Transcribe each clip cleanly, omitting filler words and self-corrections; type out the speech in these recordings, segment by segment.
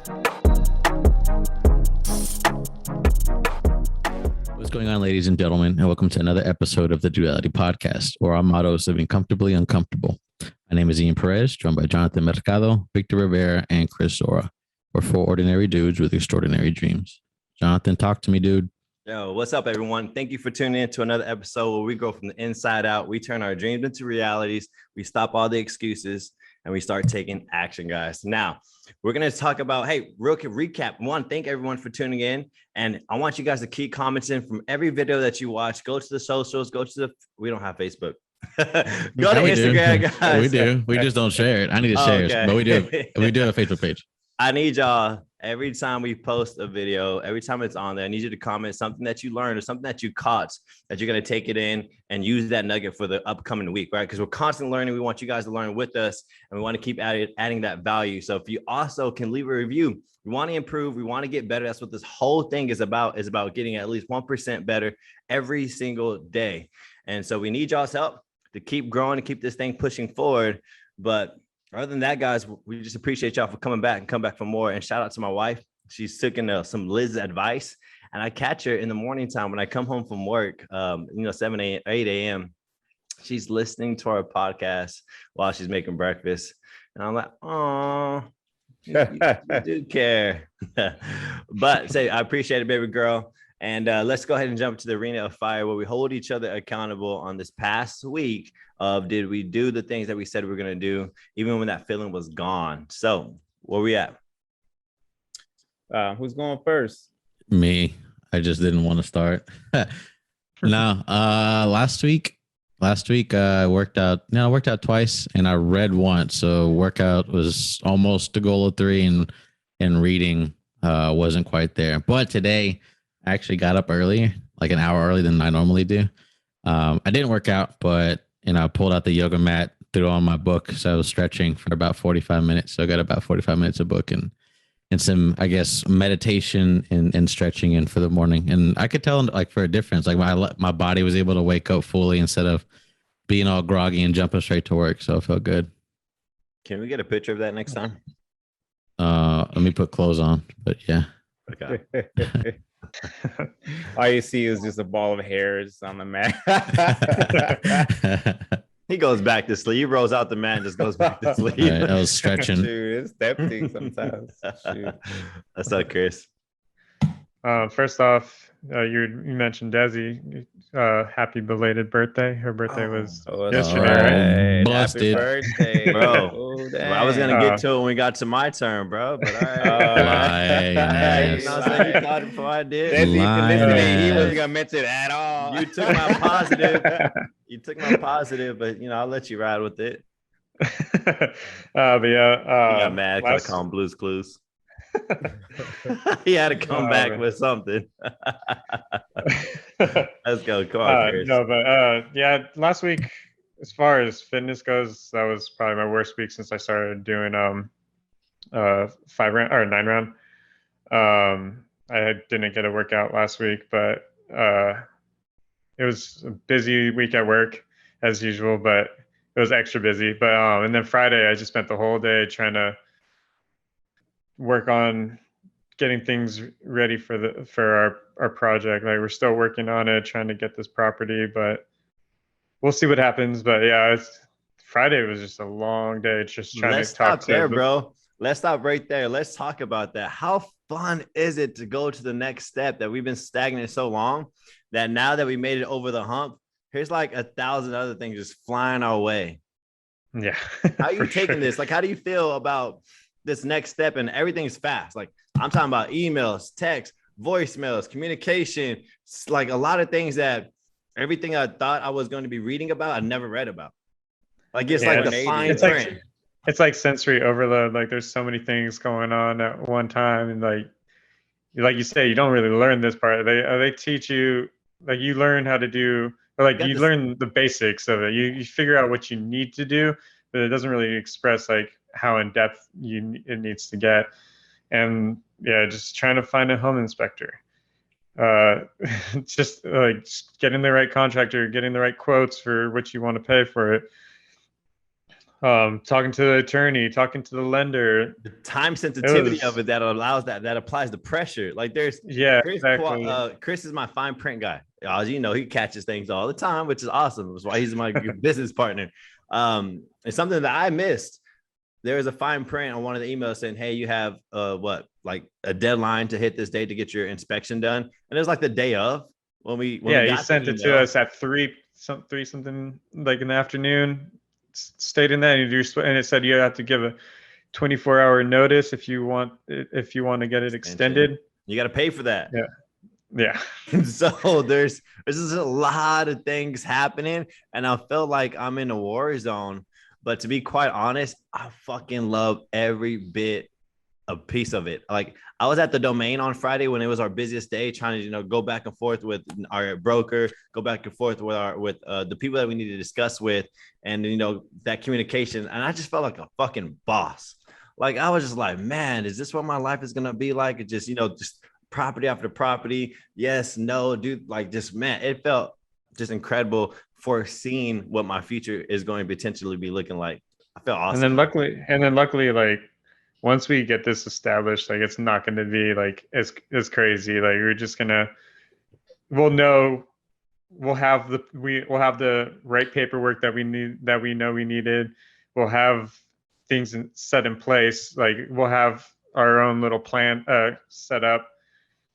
What's going on, ladies and gentlemen, and welcome to another episode of the Dudeality podcast, where our motto is living comfortably uncomfortable. My name is Ian Perez, joined by Jonathan Mercado, Victor Rivera, and Chris Sora. We're four ordinary dudes with extraordinary dreams. Jonathan, talk to me, dude. Yo, what's up, everyone? Thank you for tuning in to another episode where we go from the inside out. We turn our dreams into realities. We stop all the excuses and we start taking action, guys. Now, we're going to talk about, hey, real quick recap. One, thank everyone for tuning in. And I want you guys to keep commenting from every video that you watch. Go to the socials, we don't have Facebook. Go to Instagram, guys. We do. We just don't share it. I need to share it, but we do have a Facebook page. I need y'all, every time we post a video, every time it's on there, I need you to comment something that you learned or something that you caught that you're going to take it in and use that nugget for the upcoming week, right? Because we're constantly learning. We want you guys to learn with us, and we want to keep adding that value. So if you also can leave a review, we want to improve. We want to get better. That's what this whole thing is about getting at least 1% better every single day. And so we need y'all's help to keep growing and keep this thing pushing forward. But other than that, guys, we just appreciate y'all for coming back and come back for more. And shout out to my wife. She's taking some Liz's advice. And I catch her in the morning time when I come home from work, 7 a.m., 8 a.m. She's listening to our podcast while she's making breakfast. And I'm like, oh, you do care. But I appreciate it, baby girl. And let's go ahead and jump to the arena of fire where we hold each other accountable on this past week of did we do the things that we said we were going to do, even when that feeling was gone. So where we at? Who's going first? Me. I just didn't want to start. No, last week I worked out. I worked out twice and I read once. So workout was almost the goal of 3 and reading wasn't quite there. But today I actually got up early, like an hour earlier than I normally do. I didn't work out, but I pulled out the yoga mat, threw on my book. So I was stretching for about 45 minutes. So I got about 45 minutes of book and some, I guess, meditation and stretching in for the morning. And I could tell like for a difference, like my body was able to wake up fully instead of being all groggy and jumping straight to work. So it felt good. Can we get a picture of that next time? Let me put clothes on, but yeah. Okay. All you see is just a ball of hairs on the mat. He goes back to sleep. He rolls out the mat and just goes back to sleep. Right, I was stretching. Dude, it's tempting sometimes. That's up, Chris. First off, you mentioned Desi. Happy belated birthday. Her birthday was yesterday, right? Busted. Happy birthday, Bro. Oh, Well, I was gonna get to it when we got to my turn, bro. But all right. Nice. You know what I'm saying? You thought it before I did. Desi, Lies. he wasn't gonna mention it at all. You took my positive. But I'll let you ride with it. but yeah, He got mad because I called him Blue's Clues. He had to come back with something. Let's go. Come on, Chris. Yeah, last week, as far as fitness goes, that was probably my worst week since I started doing 9 round. I didn't get a workout last week, but it was a busy week at work as usual, but it was extra busy. But and then Friday, I just spent the whole day trying to work on getting things ready for our project. Like we're still working on it, trying to get this property, but we'll see what happens. But yeah, Friday was just a long day. Just trying to talk to bro. Let's stop right there. Let's talk about that. How fun is it to go to the next step that we've been stagnant so long that now that we made it over the hump, here's like 1,000 other things just flying our way. Yeah. How are you taking this? Like, how do you feel about this next step? And everything's fast. Like I'm talking about emails, text, voicemails, communication, like a lot of things that everything I thought I was going to be reading about, I never read about. Like it's like the fine print. It's like sensory overload. Like there's so many things going on at one time. And like you say, you don't really learn this part. They teach you, like you learn how to do, or like you learn the basics of it. You figure out what you need to do, but it doesn't really express like how in depth it needs to get. And yeah, just trying to find a home inspector. Just getting the right contractor, getting the right quotes for what you want to pay for it. Talking to the attorney, talking to the lender. The time sensitivity of was- it that allows that applies the pressure. Like there's Yeah, Chris, exactly. Chris is my fine print guy. As you know, he catches things all the time, which is awesome. That's why he's my business partner. It's something that I missed. There was a fine print on one of the emails saying, "Hey, you have like a deadline to hit this date to get your inspection done," and it was like the day of when we He got sent the it to email. us at three something like in the afternoon. Stating that, and it said you have to give a 24-hour notice if you want to get it extended. You got to pay for that. Yeah. So there's just a lot of things happening, and I feel like I'm in a war zone. But to be quite honest, I fucking love every bit a piece of it. Like I was at the domain on Friday when it was our busiest day, trying to go back and forth with our broker, go back and forth with the people that we need to discuss with, and that communication. And I just felt like a fucking boss. Like I was just like, man, is this what my life is gonna be like? It just property after property. Yes, no, dude. Like just man, it felt just incredible foreseeing what my future is going to potentially be looking like. I felt awesome. And then luckily, like once we get this established, like it's not going to be like as crazy. Like we're just we'll know, we'll have the right paperwork that we know we needed. We'll have things set in place. Like we'll have our own little plan set up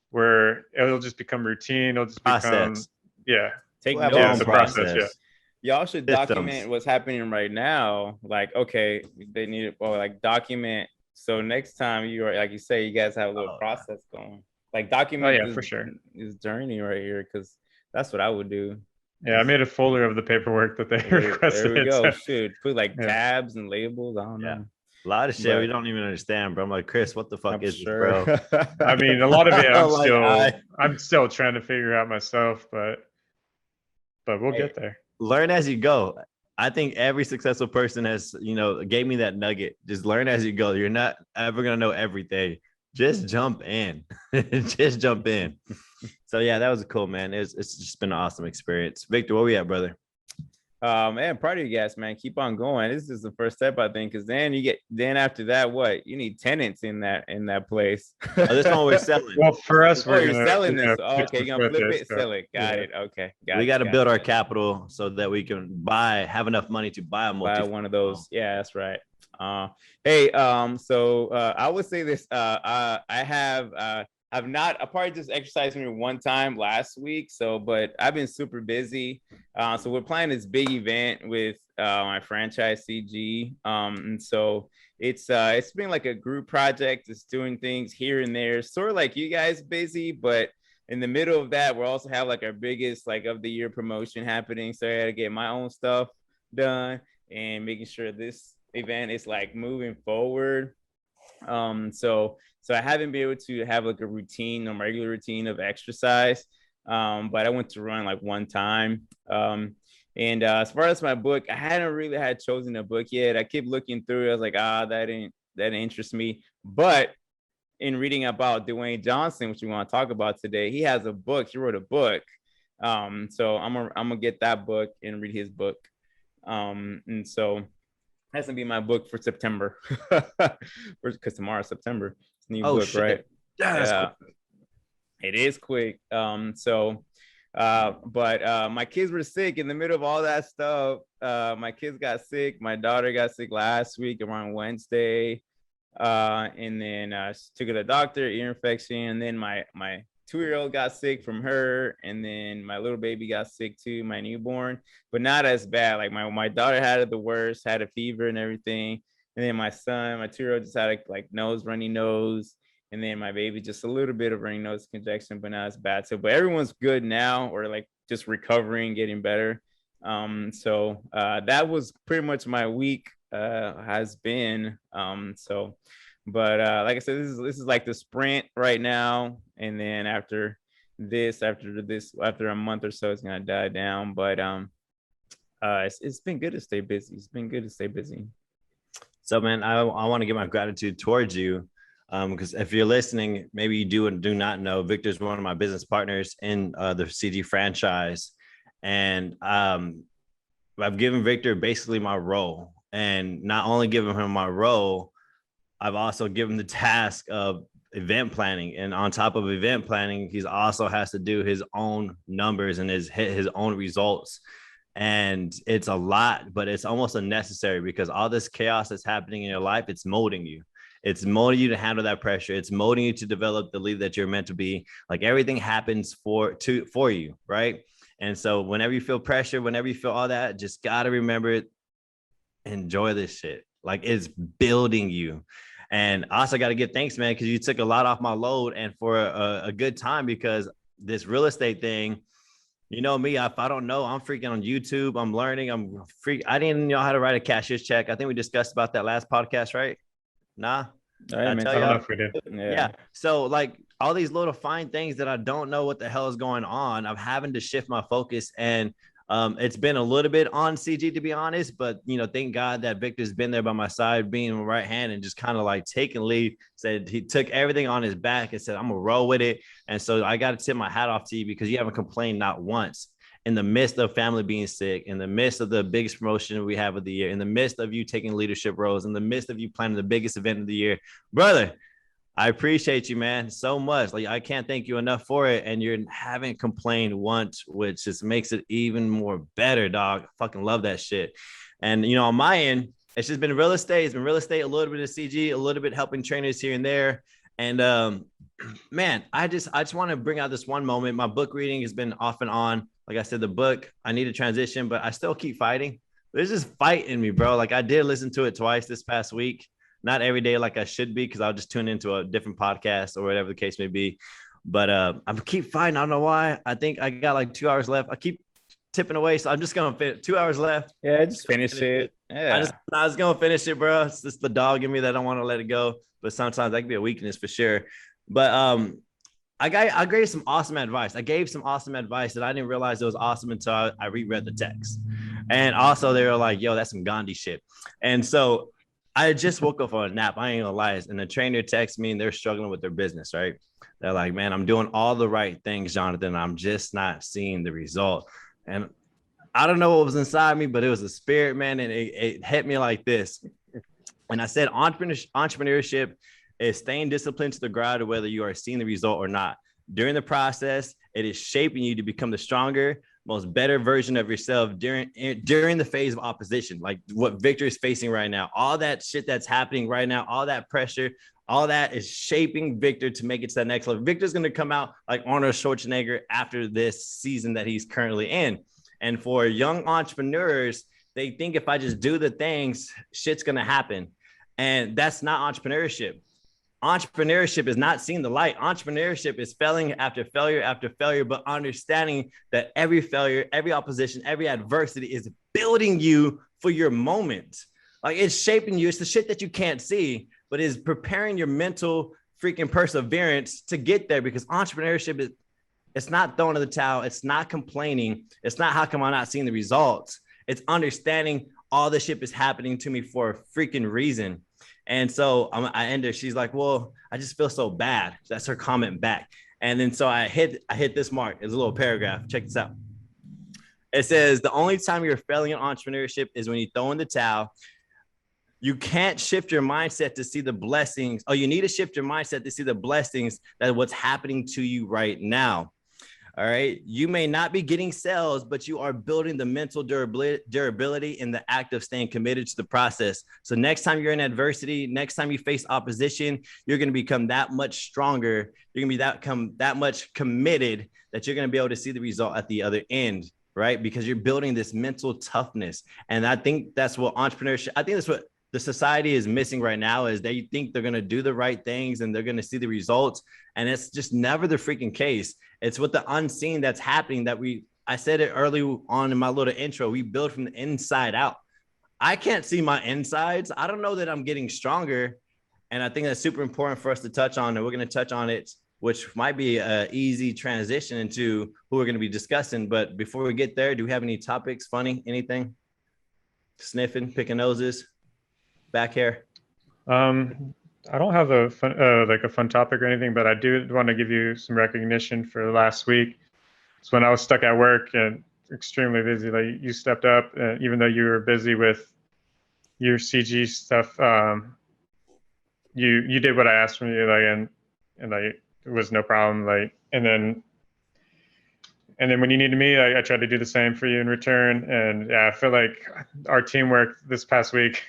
where it'll just become routine. It'll just become Take We'll have notes. our own process. Y'all should Systems. document what's happening right now. Like, okay, they need it, or like document. So next time you are, like you say, you guys have a little process going. Like document for sure. This journey right here, because that's what I would do. Yeah, I made a folder of the paperwork that they requested. There we go. So. Shoot, put like tabs and labels. I don't know. A lot of shit we don't even understand, bro. I'm like, Chris, what the fuck is this, bro? I mean, a lot of it Like, I'm still trying to figure out myself, but we'll get there. Learn as you go. I think every successful person has, gave me that nugget. Just learn as you go. You're not ever gonna know everything. Just jump in. Just jump in. So yeah, that was cool, man. It's just been an awesome experience. Victor, where we at, brother? Man, proud of you guys, man. Keep on going. This is the first step, I think, because then after that, what you need tenants in that place. This one we're selling. Well, for us, you're selling this. Okay, you're gonna flip it, sell it. Got it. Okay, we got to build our capital so that we can have enough money to buy one of those. Yeah, that's right. Hey, so I would say this. I've not, I probably just exercised maybe one time last week. But I've been super busy. So we're planning this big event with my franchise CG. And so it's been like a group project. It's doing things here and there, sort of like you guys busy, but in the middle of that, we'll also have like our biggest like of the year promotion happening. So I got to get my own stuff done and making sure this event is like moving forward. So I haven't been able to have like a regular routine of exercise. But I went to run like one time. And as far as my book, I hadn't really had chosen a book yet. I kept looking through it. I was like, that didn't interest me. But in reading about Dwayne Johnson, which we want to talk about today, he has a book. He wrote a book. So I'm gonna get that book and read his book. And so that's gonna be my book for September, because tomorrow's September. It's a new book, shit. Right? Yeah, it is quick. But my kids were sick in the middle of all that stuff. My kids got sick. My daughter got sick last week around Wednesday, and then she took her to the doctor, ear infection, and then my 2-year-old got sick from her, and then my little baby got sick too, my newborn, but not as bad. Like my daughter had it the worst, had a fever and everything, and then my son, my 2-year-old, just had a like runny nose, and then my baby just a little bit of runny nose congestion, but not as bad. So, but everyone's good now, or like just recovering, getting better. So that was pretty much my week has been. But like I said, this is like the sprint right now, and then after a month or so, it's gonna die down. But it's been good to stay busy. It's been good to stay busy. So, man, I want to give my gratitude towards you, because if you're listening, maybe you do and do not know, Victor's one of my business partners in the CG franchise, and I've given Victor basically my role. And not only giving him my role, I've also given the task of event planning. And on top of event planning, he's also has to do his own numbers and his own results. And it's a lot, but it's almost unnecessary because all this chaos that's happening in your life, it's molding you. It's molding you to handle that pressure. It's molding you to develop the leader that you're meant to be. Like everything happens for you, right? And so whenever you feel pressure, whenever you feel all that, just gotta remember, enjoy this shit. Like it's building you. And I also got to give thanks, man, because you took a lot off my load and for a good time, because this real estate thing, you know me, if I don't know, I'm freaking on YouTube. I'm learning. I didn't know how to write a cashier's check. I think we discussed about that last podcast, right? Nah. I I don't know if we did. Yeah. So like all these little fine things that I don't know what the hell is going on, I'm having to shift my focus. And it's been a little bit on CG, to be honest, but you know, thank God that Victor's been there by my side, being my right hand and just kind of like taking lead. Said he took everything on his back and said, I'm gonna roll with it. And so I got to tip my hat off to you because you haven't complained not once in the midst of family being sick, in the midst of the biggest promotion we have of the year, in the midst of you taking leadership roles, in the midst of you planning the biggest event of the year, brother. I appreciate you, man, so much. Like I can't thank you enough for it. And you haven't complained once, which just makes it even more better, dog. I fucking love that shit. And you know, on my end, it's just been real estate. It's been real estate, a little bit of CG, a little bit helping trainers here and there. And man, I just want to bring out this one moment. My book reading has been off and on. Like I said, the book, I need a transition, but I still keep fighting. There's this fight in me, bro. Like I did listen to it twice this past week. Not every day like I should be, because I'll just tune into a different podcast or whatever the case may be. But I keep fighting. I don't know why. I think I got like 2 hours left. I keep tipping away, so I'm just gonna fit 2 hours left. Yeah, just finish it. Yeah, I was gonna finish it, bro. It's just the dog in me that I don't want to let it go. But sometimes that can be a weakness for sure. But I gave some awesome advice. I gave some awesome advice that I didn't realize it was awesome until I reread the text. And also they were like, yo, that's some Gandhi shit. And so I just woke up on a nap. I ain't gonna lie. And the trainer texts me and they're struggling with their business, right? They're like, man, I'm doing all the right things, Jonathan. I'm just not seeing the result. And I don't know what was inside me, but it was a spirit, man. And it hit me like this. And I said, entrepreneurship is staying disciplined to the ground, whether you are seeing the result or not. During the process, it is shaping you to become the stronger, most better version of yourself during the phase of opposition, like what Victor is facing right now. All that shit that's happening right now, all that pressure, all that is shaping Victor to make it to that next level. Victor's going to come out like Arnold Schwarzenegger after this season that he's currently in. And for young entrepreneurs, they think if I just do the things, shit's going to happen. And that's not entrepreneurship. Entrepreneurship is not seeing the light. Entrepreneurship is failing after failure, but understanding that every failure, every opposition, every adversity is building you for your moment. Like it's shaping you. It's the shit that you can't see, but is preparing your mental freaking perseverance to get there, because entrepreneurship it's not throwing in the towel. It's not complaining. It's not how come I'm not seeing the results. It's understanding all this shit is happening to me for a freaking reason. And so I end her. She's like, well, I just feel so bad. That's her comment back. And then so I hit this mark. It's a little paragraph. Check this out. It says, the only time you're failing in entrepreneurship is when you throw in the towel. You can't shift your mindset to see the blessings. Oh, you need to shift your mindset to see the blessings that what's happening to you right now. All right. You may not be getting sales, but you are building the mental durability in the act of staying committed to the process. So next time you're in adversity, next time you face opposition, you're going to become that much stronger. You're going to be that much committed that you're going to be able to see the result at the other end, right? Because you're building this mental toughness. And I think that's what entrepreneurship, I think that's what the society is missing right now, is they think they're going to do the right things and they're going to see the results. And it's just never the freaking case. It's with the unseen that's happening that I said it early on in my little intro, we build from the inside out. I can't see my insides. I don't know that I'm getting stronger. And I think that's super important for us to touch on. And we're going to touch on it, which might be an easy transition into who we're going to be discussing. But before we get there, do we have any topics, funny, anything? Sniffing, picking noses, back hair? I don't have a fun topic or anything, but I do want to give you some recognition for last week. It's when I was stuck at work and extremely busy. Like you stepped up, even though you were busy with your CG stuff. You did what I asked from you, like, and like it was no problem. Like, and then when you needed me, I tried to do the same for you in return. And yeah, I feel like our teamwork this past week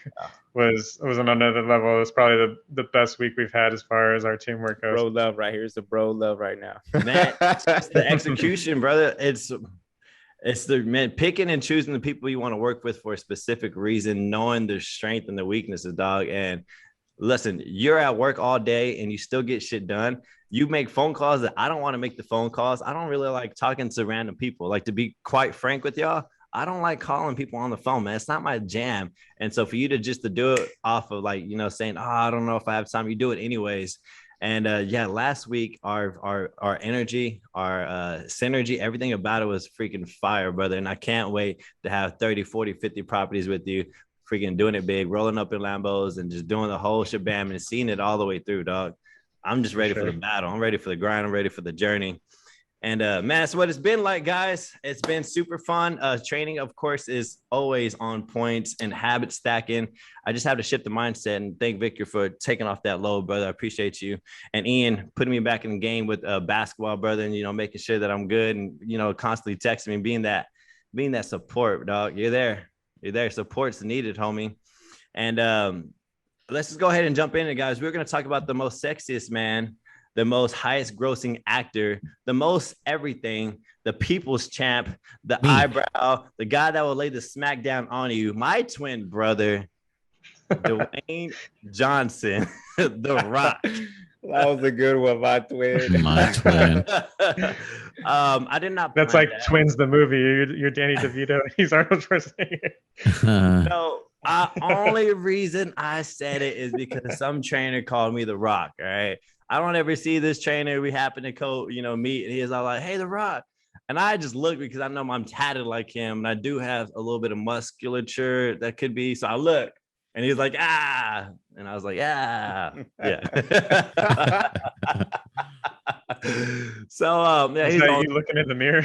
was on another level. It was probably the best week we've had as far as our teamwork goes. Bro love right here. It's the bro love right now. Man, it's the execution, brother. It's the man picking and choosing the people you want to work with for a specific reason, knowing their strength and their weaknesses, dog. And listen, you're at work all day and you still get shit done. You make phone calls that I don't want to make the phone calls. I don't really like talking to random people. Like, to be quite frank with y'all, I don't like calling people on the phone, man. It's not my jam. And so for you to do it off of, like, saying, oh, I don't know if I have time, you do it anyways. And yeah, last week, our energy, our synergy, everything about it was freaking fire, brother. And I can't wait to have 30, 40, 50 properties with you, freaking doing it big, rolling up in Lambos and just doing the whole shebang and seeing it all the way through, dog. I'm just ready for the battle. I'm ready for the grind. I'm ready for the journey. And man, that's what it's been like, guys. It's been super fun. Training, of course, is always on point, and habit stacking. I just have to shift the mindset, and thank Victor for taking off that load, brother. I appreciate you. And Ian putting me back in the game with basketball, brother, and making sure that I'm good, and constantly texting me, being that support, dog. You're there. Support's needed, homie. And let's just go ahead and jump in, guys. We're going to talk about the most sexiest man, the most highest grossing actor, the most everything, the people's champ, the eyebrow, the guy that will lay the smack down on you, my twin brother, Dwayne Johnson, The Rock. That was a good one, my twin. My twin. I did not. That's like that. Twins, the movie. You're Danny DeVito. He's Arnold Schwarzenegger. No. Only reason I said it is because some trainer called me The Rock. All right. I don't ever see this trainer. We happen to meet, and he's all like, hey, The Rock. And I just look because I know I'm tatted like him, and I do have a little bit of musculature that could be. So I look, and he's like, ah. And I was like, yeah. So yeah, he's you looking in the mirror.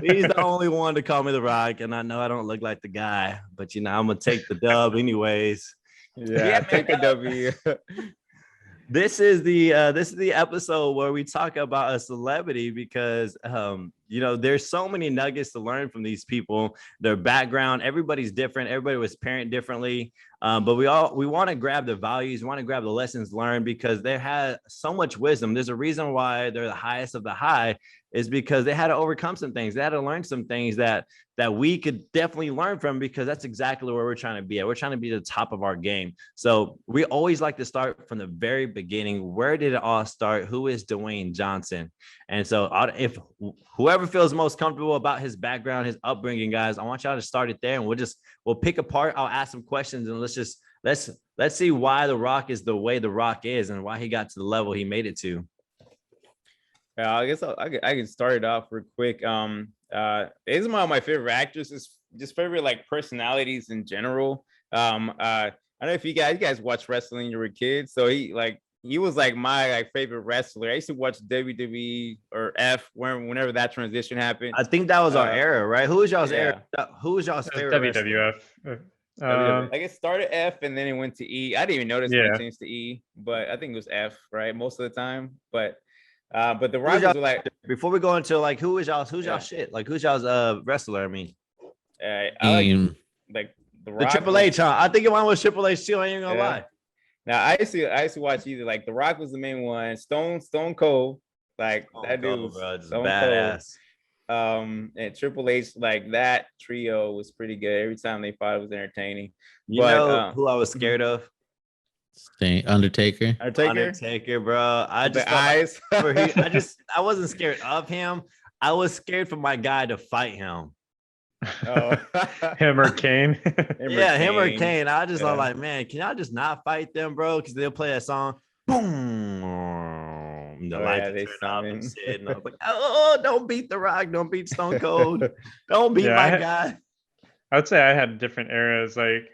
He's the only one to call me The Rock, and I know I don't look like the guy, but I'm gonna take the dub anyways. Yeah, take a W. This is the episode where we talk about a celebrity because there's so many nuggets to learn from these people, their background. Everybody's different. Everybody was parent differently. But we want to grab the values, we want to grab the lessons learned, because they had so much wisdom. There's a reason why they're the highest of the high, is because they had to overcome some things. They had to learn some things that we could definitely learn from, because that's exactly where we're trying to be at. We're trying to be the top of our game. So we always like to start from the very beginning. Where did it all start? Who is Dwayne Johnson? And so if whoever feels most comfortable about his background, his upbringing, guys, I want y'all to start it there, and we'll pick apart. I'll ask some questions, and let's see why The Rock is the way The Rock is, and why he got to the level he made it to. Yeah, I guess I can start it off real quick. Is one of my favorite actors, just favorite like personalities in general. I don't know if you guys watched wrestling when you were kids. So he was like my favorite wrestler. I used to watch WWE or F whenever that transition happened. I think that was our era, right? Who was y'all's era? Who was y'all's favorite WWF? I guess started F and then it went to E. I didn't even notice when it changed to E, but I think it was F, right? Most of the time. But the Rock was like, before we go into like who's y'all's shit? Like who's y'all's wrestler? I mean, I like the Rock. The Triple H, huh? I think mine was Triple H too. I ain't gonna lie. Now I used to watch either like The Rock was the main one, Stone Cold, like that dude was badass. And Triple H, like that trio was pretty good. Every time they fought, it was entertaining. You know who I was scared of? Undertaker, bro. I wasn't scared of him. I was scared for my guy to fight him. Oh. Him or Kane. Him or Kane. I just was like, man, can y'all just not fight them, bro? Because they'll play that song. Boom. The lights turn off and shit. And I was like, oh, don't beat The Rock. Don't beat Stone Cold. Don't beat my guy. I would say I had different eras. Like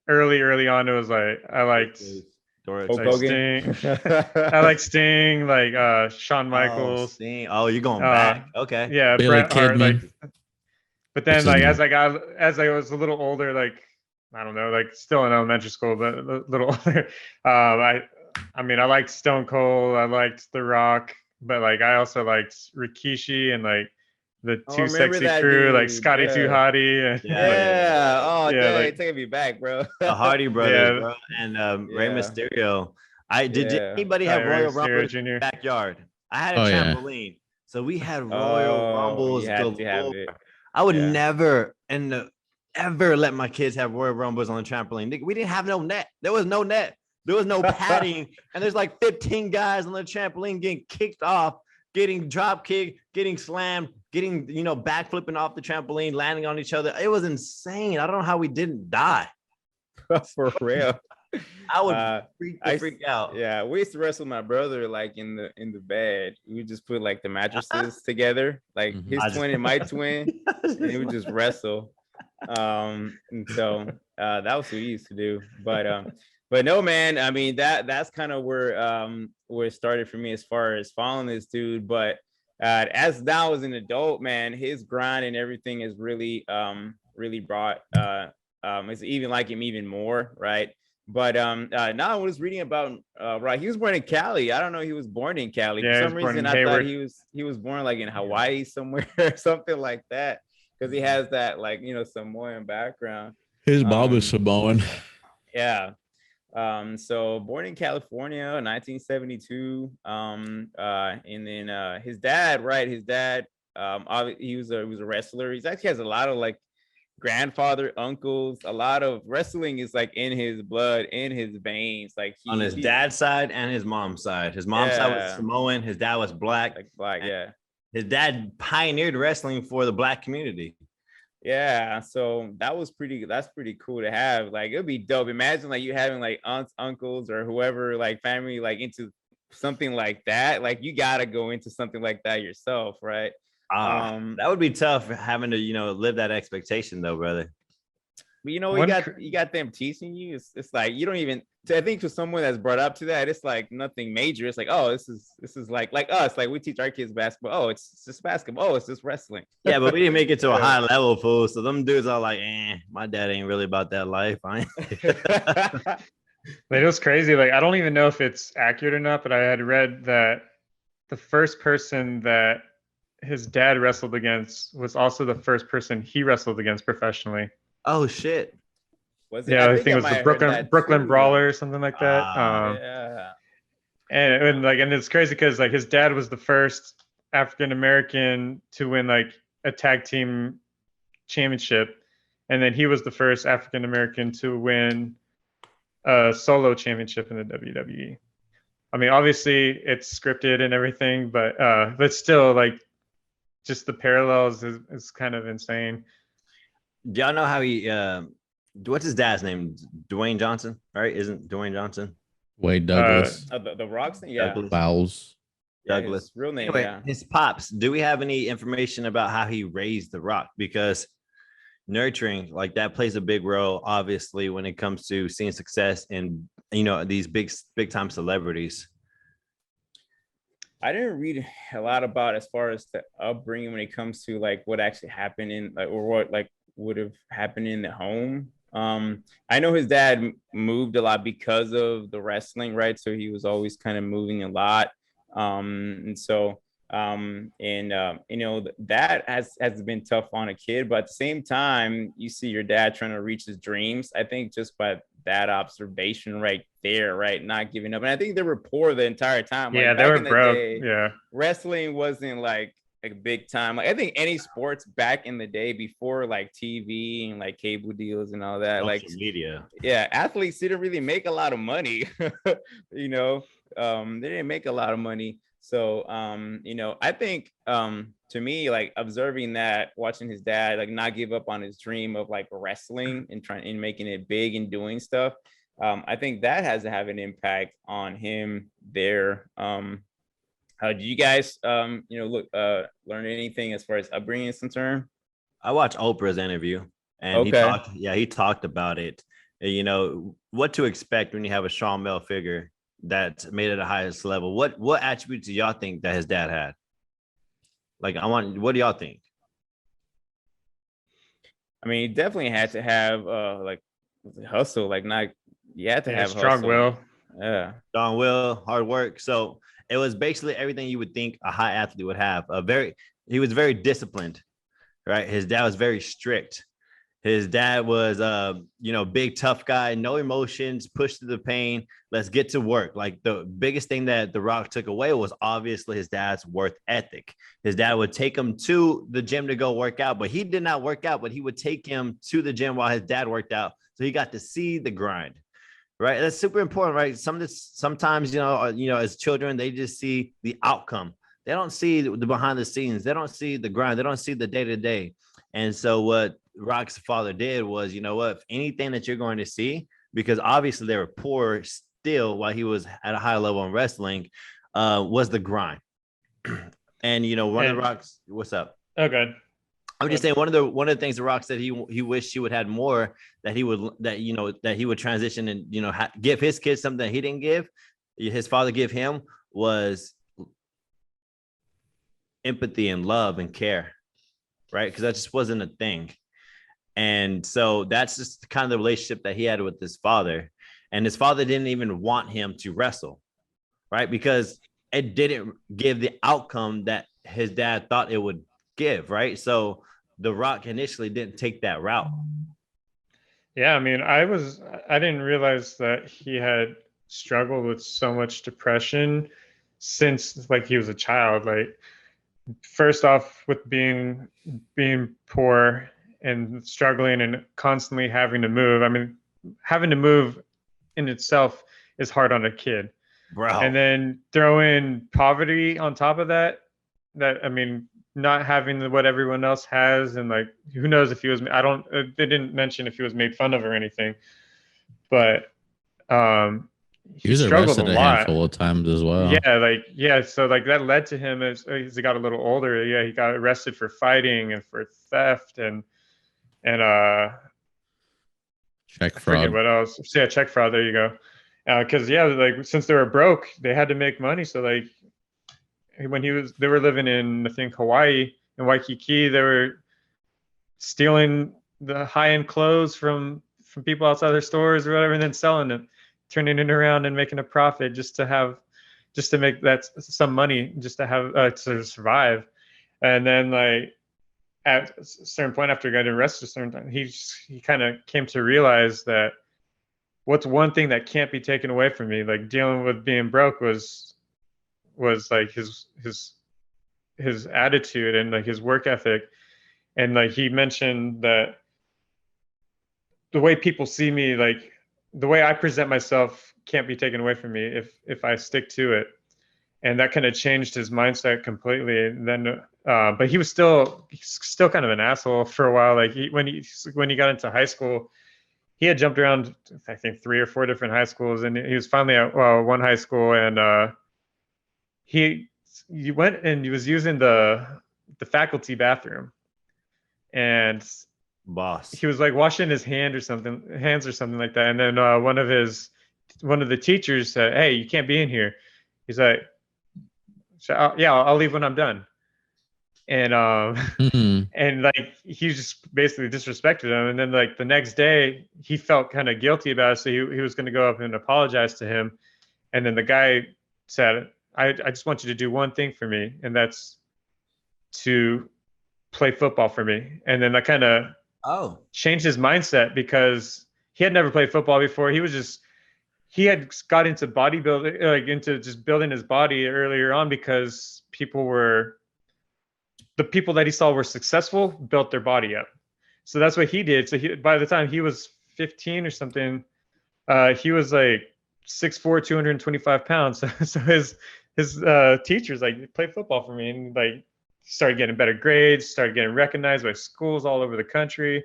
early on, it was like I liked Sting. I like Sting, like Shawn Michaels. Sting. Oh, you're going back. Okay. Yeah, Billy Bret Hart. Kidman. But then, like as I was a little older, like I don't know, like still in elementary school, but a little older. I mean, I liked Stone Cold, I liked The Rock, but like I also liked Rikishi and like the Oh, Too remember Sexy that Crew, like dude? Scotty Too Yeah. Hottie, and Yeah. Oh, yeah, dang, like taking me back, bro. The Hardy Brothers, yeah, bro, and Rey Yeah. Mysterio. Did Yeah. anybody have Ray Royal Mysterio Rumbles in Jr. the backyard? I had a Oh yeah. trampoline, so we had Royal Oh, you Rumbles had to have galore. it. I would Yeah. never ever let my kids have Royal Rumbles on the trampoline. We didn't have no net. There was no net. There was no padding, and there's like 15 guys on the trampoline getting kicked off, getting drop kicked, getting slammed, getting backflipping off the trampoline, landing on each other. It was insane. I don't know how we didn't die. For real. I would freak out. Yeah, we used to wrestle my brother like in the bed. We would just put like the mattresses together, like his twin and my twin, and we would just wrestle. And so that was what we used to do. But no, man, I mean that's kind of where it started for me as far as following this dude. But as now as an adult, man, his grind and everything has really brought it's even like him even more, right? But now I was reading about right, he was born in Cali. I don't know he was born in Cali. Yeah, For some reason, I thought Hayward. he was born like in Hawaii somewhere or something like that, because he has that like Samoan background. His mom is Samoan. Yeah. So born in California, 1972. And then his dad, right? His dad, he was a wrestler. He actually has a lot of like grandfather, uncles. A lot of wrestling is like in his blood, in his veins. Like on his dad's side and his mom's side. His mom's side was Samoan. His dad was black. Like black, yeah. His dad pioneered wrestling for the black community. Yeah, so that's pretty cool to have. Like it'd be dope. Imagine like you having like aunts, uncles, or whoever, like family, like into something like that. Like you gotta go into something like that yourself, right? That would be tough having to live that expectation though, brother. But you got them teaching you. It's like you don't even. I think to someone that's brought up to that, it's like nothing major. It's like, oh, this is like us. Like we teach our kids basketball. Oh, it's just basketball. Oh, it's just wrestling. Yeah, but we didn't make it to a high level, fool. So them dudes are like, my dad ain't really about that life. It was crazy. Like I don't even know if it's accurate or not, but I had read that the first person that his dad wrestled against was also the first person he wrestled against professionally. Oh shit! Was it? Yeah, I think it was the Brooklyn Brawler or something like that. Yeah. And it's crazy because like his dad was the first African American to win like a tag team championship, and then he was the first African American to win a solo championship in the WWE. I mean, obviously it's scripted and everything, but still, like, just the parallels is kind of insane. Do y'all know how he? What's his dad's name? Dwayne Johnson, right? Isn't Dwayne Johnson? Wade Douglas. The Rock's thing, yeah. Bowles. Douglas. His real name, anyway, yeah. His pops. Do we have any information about how he raised The Rock? Because nurturing like that plays a big role, obviously, when it comes to seeing success in these big time celebrities. I didn't read a lot about as far as the upbringing when it comes to like what actually happened in like or what like would have happened in the home. I know his dad moved a lot because of the wrestling, right? So he was always kind of moving a lot. That has been tough on a kid, but at the same time, you see your dad trying to reach his dreams. I think just by that observation right there, right? Not giving up. And I think they were poor the entire time. Yeah, like, they were broke. Yeah. Wrestling wasn't like a big time. Like I think any sports back in the day before like TV and like cable deals and all that, like media. Yeah, athletes didn't really make a lot of money. They didn't make a lot of money. So I think to me, like observing that, watching his dad like not give up on his dream of like wrestling and making it big and doing stuff. I think that has to have an impact on him there. Do you guys learn anything as far as upbringing is concerned? I watched Oprah's interview and he talked about it. What to expect when you have a strong male figure that's made at the highest level. What attributes do y'all think that his dad had? Like, what do y'all think? I mean, he definitely had to have like hustle, like not you have to have strong hustle. will. Yeah. Strong will, hard work. So it was basically everything you would think a high athlete would have. He was very disciplined, right? His dad was very strict. His dad was, big, tough guy, no emotions, push through the pain. Let's get to work. Like the biggest thing that The Rock took away was obviously his dad's work ethic. His dad would take him to the gym to go work out, but he did not work out, but he would take him to the gym while his dad worked out. So he got to see the grind, right? That's super important, right? Sometimes, as children, they just see the outcome. They don't see the behind the scenes. They don't see the grind. They don't see the day to day. And so what Rock's father did was, you know what, if anything that you're going to see, because obviously they were poor still while he was at a high level in wrestling, was the grind. And one of the Rock's, what's up? Oh, good. I'm just saying one of the things The Rock said he wished he would had more, that he would transition and give his kids something that he didn't give his father give him, was empathy and love and care, right? Because that just wasn't a thing. And so that's just kind of the relationship that he had with his father. And his father didn't even want him to wrestle, right? Because it didn't give the outcome that his dad thought it would give, right? So The Rock initially didn't take that route. Yeah, I mean, I didn't realize that he had struggled with so much depression since like he was a child. Like, first off, with being poor and struggling and constantly having to move. I mean, having to move in itself is hard on a kid. Bro. And then throw in poverty on top of that, I mean, not having what everyone else has, and like, who knows if he was, they didn't mention if he was made fun of or anything, but he was arrested a handful of times as well. So like that led to him as he got a little older. Yeah, he got arrested for fighting and for theft and check fraud. I forget what else. So, yeah, check fraud. There you go. Because like since they were broke, they had to make money. So like when they were living in, I think, Hawaii, in Waikiki, they were stealing the high-end clothes from people outside their stores or whatever, and then selling them, turning it around and making a profit just to make that some money, just to have to survive. And then like at a certain point, after getting arrested a certain time, he kind of came to realize that what's one thing that can't be taken away from me, like dealing with being broke, was like his attitude and like his work ethic. And like he mentioned that the way people see me, like the way I present myself, can't be taken away from me if I stick to it. And that kind of changed his mindset completely. And then but he's still kind of an asshole for a while. Like when he got into high school, he had jumped around, I think, 3 or 4 different high schools, and he was finally at one high school, and he went and he was using the faculty bathroom, and boss, he was like washing his hands or something like that, and then one of the teachers said, "Hey, you can't be in here." He's like, "Yeah, I'll leave when I'm done." And and like he just basically disrespected him. And then like the next day he felt kind of guilty about it, so he was going to go up and apologize to him. And then the guy said, I just want you to do one thing for me, and that's to play football for me. And then that kind of changed his mindset, because he had never played football before. He had got into bodybuilding, like into just building his body earlier on, because the people that he saw were successful built their body up. So that's what he did. So by the time he was 15 or something, he was like 6'4", 225 pounds. So his teachers like, play football for me, and like started getting better grades, started getting recognized by schools all over the country,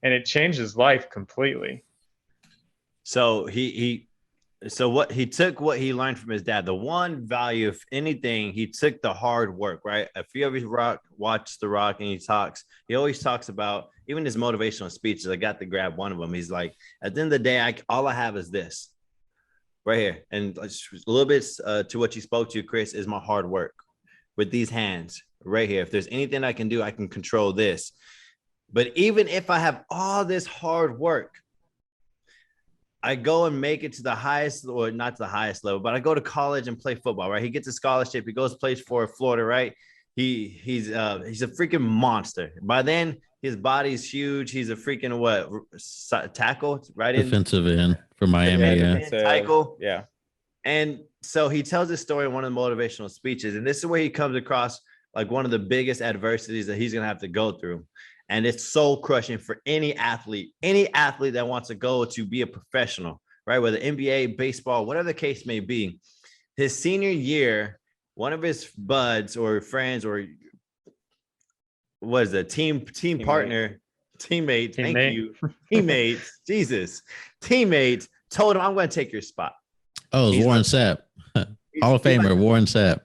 and it changed his life completely. So what he learned from his dad, the one value, if anything, he took the hard work, right? If you ever watch The Rock and he always talks about, even his motivational speeches, I got to grab one of them. He's like, at the end of the day, all I have is this right here. And a little bit to what you spoke to, Chris, is my hard work with these hands right here. If there's anything I can do, I can control this. But even if I have all this hard work, I go and make it to the highest, or not to the highest level, but I go to college and play football, right? He gets a scholarship. He goes, plays for Florida, right? He's a freaking monster. By then, his body's huge. He's a freaking tackle, right? Defensive end for Miami. Yeah. Tackle. Yeah. And so he tells this story in one of the motivational speeches, and this is where he comes across like one of the biggest adversities that he's gonna have to go through. And it's soul crushing for any athlete that wants to go to be a professional, right? Whether NBA, baseball, whatever the case may be. His senior year, one of his buds or friends or what is it, teammate, teammate told him, I'm going to take your spot. Oh, it was Warren Sapp. Hall of Famer, Warren Sapp.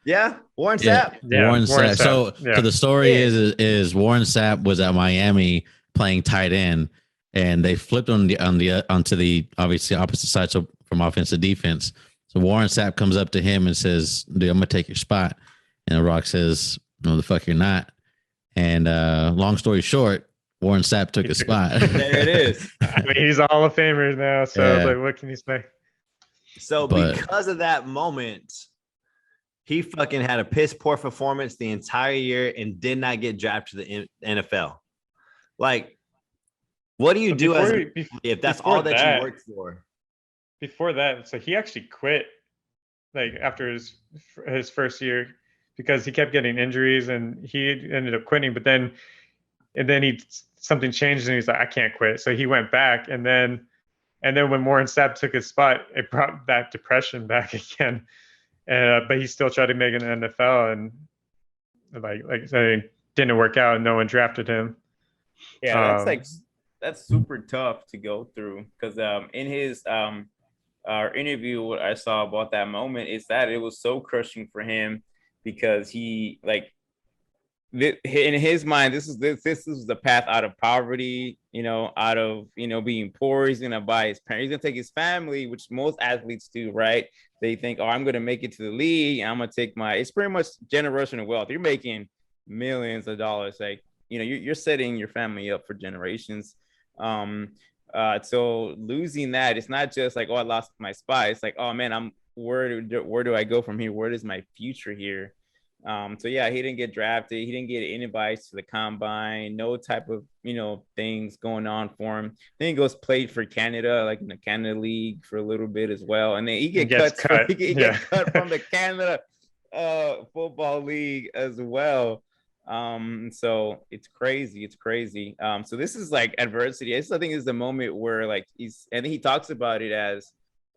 Yeah, Warren Sapp. Yeah, Warren Sapp. So the story is Warren Sapp was at Miami playing tight end, and they flipped onto the obviously opposite side, so from offense to defense. So Warren Sapp comes up to him and says, "Dude, I'm gonna take your spot." And Rock says, "No, the fuck you're not." And long story short, Warren Sapp took his spot. There it is. I mean, he's a Hall of Famer now, so like, what can you say? So because of that moment, he fucking had a piss poor performance the entire year and did not get drafted to the NFL. Like, what do you do if that's all that you worked for? Before that, so he actually quit like after his first year because he kept getting injuries and he ended up quitting. But then something changed and he's like, I can't quit. So he went back, and then when Warren Sapp took his spot, it brought that depression back again. But he still tried to make it in the NFL, and like it didn't work out, and no one drafted him. Yeah, that's super tough to go through because in his interview, what I saw about that moment is that it was so crushing for him because he in his mind, this is the path out of poverty, out of, being poor. He's going to buy his parents. He's going to take his family, which most athletes do, right? They think, oh, I'm going to make it to the league. I'm going to take it's pretty much generational wealth. You're making millions of dollars. Like, you're setting your family up for generations. So losing that, it's not just like, oh, I lost my spot. It's like, oh man, where do I go from here? Where is my future here? So yeah, he didn't get drafted. He didn't get any invites to the combine, no type of, things going on for him. Then he goes played for Canada, like in the Canada League for a little bit as well. And then he gets cut from the Canada Football League as well. So it's crazy. So this is like adversity. I think is the moment where like and he talks about it as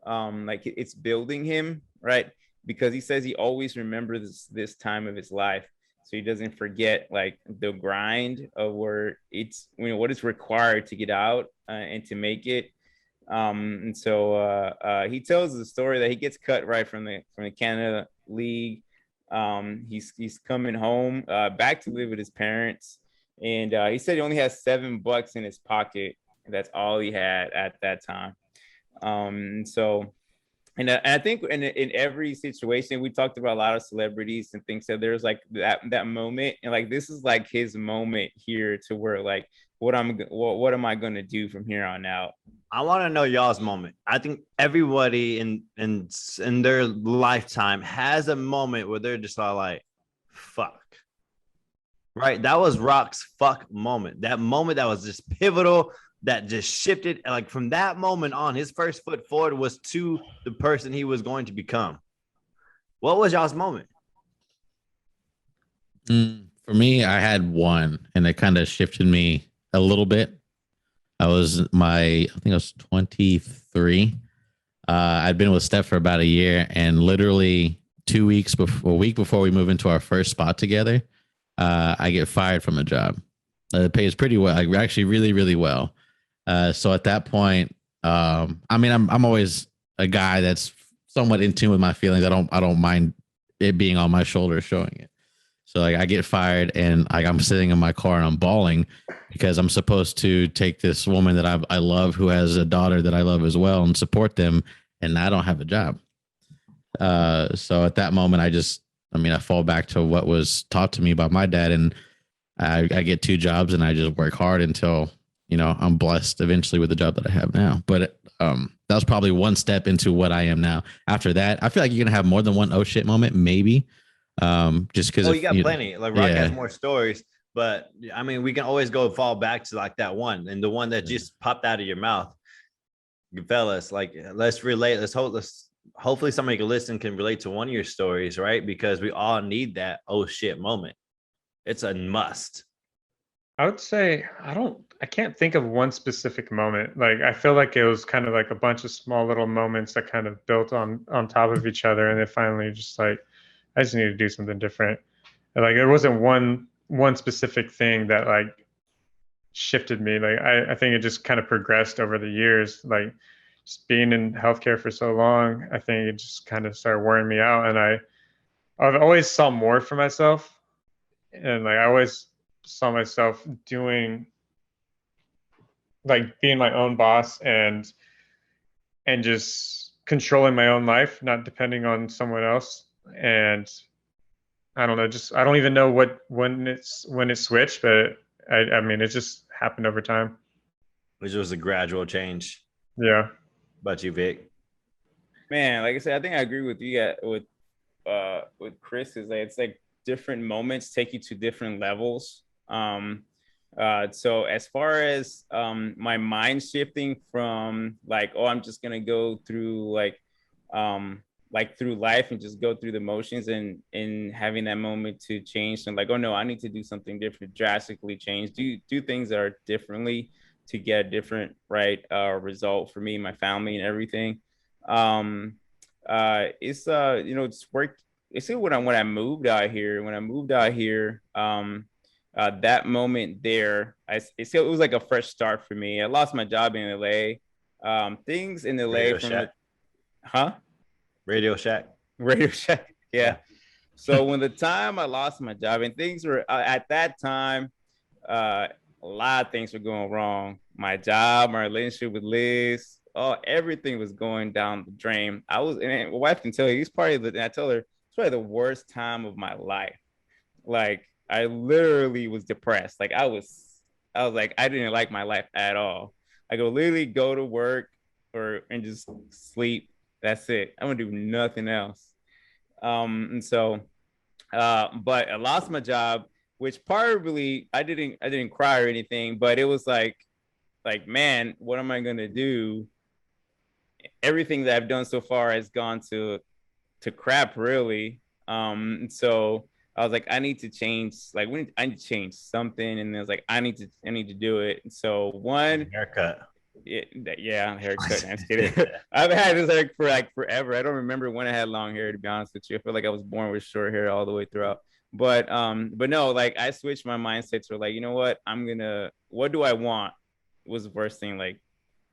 like it's building him, right? Because he says he always remembers this time of his life, so he doesn't forget like the grind of where it's what is required to get out and to make it. And so he tells the story that he gets cut right from the Canada League. He's coming home back to live with his parents, and he said he only has $7 in his pocket, and that's all he had at that time. And I think in every situation, we talked about a lot of celebrities and things, that there's like that moment, and like this is like his moment here to where like what am I going to do from here on out? I want to know y'all's moment. I think everybody in their lifetime has a moment where they're just all like, fuck. Right? That was Rock's fuck moment. That moment that was just pivotal, that just shifted. Like from that moment on, his first foot forward was to the person he was going to become. What was y'all's moment? For me, I had one, and it kind of shifted me a little bit. I think I was 23. I'd been with Steph for about a year, and literally a week before we move into our first spot together, I get fired from a job. It pays pretty well, like actually really, really well. So at that point, I'm always a guy that's somewhat in tune with my feelings. I don't mind it being on my shoulders showing it. So like I get fired, and I'm sitting in my car and I'm bawling because I'm supposed to take this woman that I love, who has a daughter that I love as well, and support them, and I don't have a job. So at that moment, I fall back to what was taught to me by my dad, and I get 2 jobs, and I just work hard until I'm blessed eventually with the job that I have now. But that was probably one step into what I am now. After that, I feel like you're gonna have more than one oh shit moment, maybe. Just because you got plenty. Like Rock has more stories, but I mean, we can always fall back to like that one, and the one that just popped out of your mouth. Fellas, like let's relate. Hopefully somebody can relate to one of your stories, right? Because we all need that oh shit moment. It's a must. I would say I can't think of one specific moment. Like I feel like it was kind of like a bunch of small little moments that kind of built on top of each other, and it finally just like I just need to do something different. And like there wasn't one specific thing that like shifted me. Like I think it just kind of progressed over the years. Like just being in healthcare for so long, I think it just kind of started wearing me out, and I've always saw more for myself, and like I always saw myself doing like being my own boss and just controlling my own life, not depending on someone else. And I don't know, just I don't even know when it switched, but I mean it just happened over time. Which was a gradual change. Yeah. But you, Vic? Man, like I said, I think I agree with you with Chris. Is like it's like different moments take you to different levels. So as far as my mind shifting from like, oh, I'm just gonna go through like through life and just go through the motions, and having that moment to change and like, oh no, I need to do something different, drastically change, do things that are differently to get a different result for me, my family, and everything. It's it's work. It's when I moved out here. That moment there, it was like a fresh start for me. I lost my job in LA. Things in LA Radio Shack. Radio Shack. Yeah. So when the time I lost my job and things were at that time, a lot of things were going wrong. My job, my relationship with Liz, everything was going down the drain. And my wife can tell you, I tell her, it's probably the worst time of my life. Like I literally was depressed. Like I was like, I didn't like my life at all. I could literally go to work and just sleep. That's it. I don't do nothing else. And so, but I lost my job, which probably I didn't cry or anything, but it was like, man, what am I gonna do? Everything that I've done so far has gone to crap, really. And so I was like, I need to change. Like, I need to change something, and I was like, I need to do it. And so haircut. Yeah, haircut. I'm kidding. I've had this hair for like forever. I don't remember when I had long hair, to be honest with you. I feel like I was born with short hair all the way throughout. But no, like I switched my mindset to like, you know what? What do I want? Was the first thing. Like,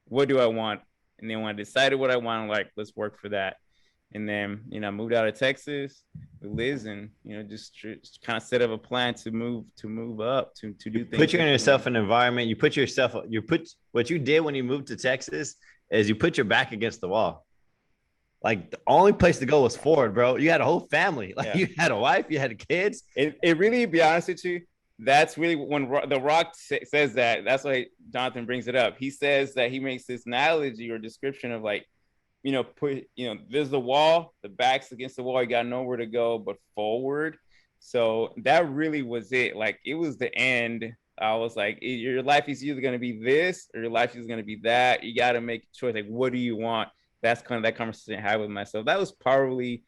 what do I want? And then when I decided what I want, like, let's work for that. And then, moved out of Texas with Liz, and just kind of set up a plan to move up to do things. Put yourself in an environment. What you did when you moved to Texas is you put your back against the wall. Like the only place to go was forward, bro. You had a whole family. Like you had a wife, you had kids. It really, to be honest with you, that's really when The Rock says that. That's why Jonathan brings it up. He says that he makes this analogy or description of like, there's the wall, the back's against the wall, you got nowhere to go but forward. So that really was it. Like it was the end. I was like, your life is either going to be this or your life is going to be that. You got to make a choice. Like, what do you want? That's kind of that conversation I had with myself. That was probably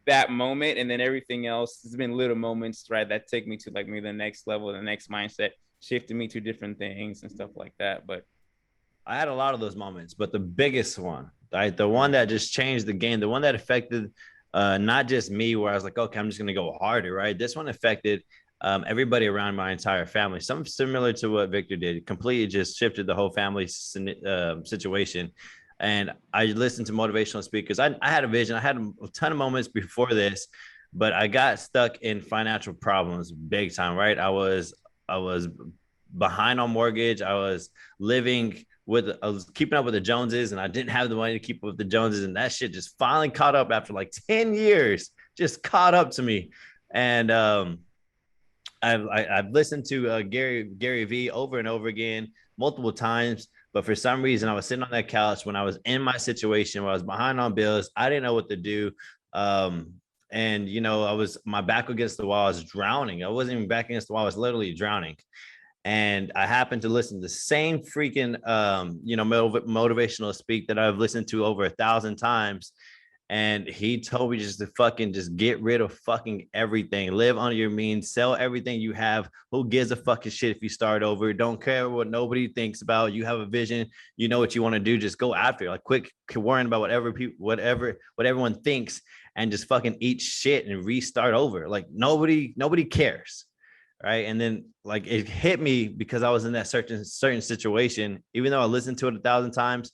that moment. And then everything else has been little moments, right, that take me to like maybe the next level, the next mindset, shifted me to different things and stuff like that. But I had a lot of those moments, but the biggest one, right, the one that just changed the game, the one that affected not just me, where I was like, okay, I'm just going to go harder, right? This one affected everybody around my entire family. Something similar to what Victor did, completely just shifted the whole family situation. And I listened to motivational speakers. I had a vision. I had a ton of moments before this, but I got stuck in financial problems big time, right? I was behind on mortgage. I was keeping up with the Joneses, and I didn't have the money to keep up with the Joneses. And that shit just finally caught up after like 10 years, just caught up to me. And I've listened to Gary V over and over again. multiple times. But for some reason, I was sitting on that couch when I was in my situation where I was behind on bills. I didn't know what to do. And my back against the wall. I was drowning. I wasn't even back against the wall. I was literally drowning. And I happened to listen to the same freaking motivational speak that I've listened to over 1,000 times. And he told me just to fucking just get rid of fucking everything, live on your means, sell everything you have. Who gives a fucking shit if you start over? Don't care what nobody thinks about. You have a vision, you know what you want to do, just go after it. Like, quit worrying about what everyone thinks, and just fucking eat shit and restart over. Like, nobody cares. Right. And then, like, it hit me because I was in that certain situation, even though I listened to it 1,000 times.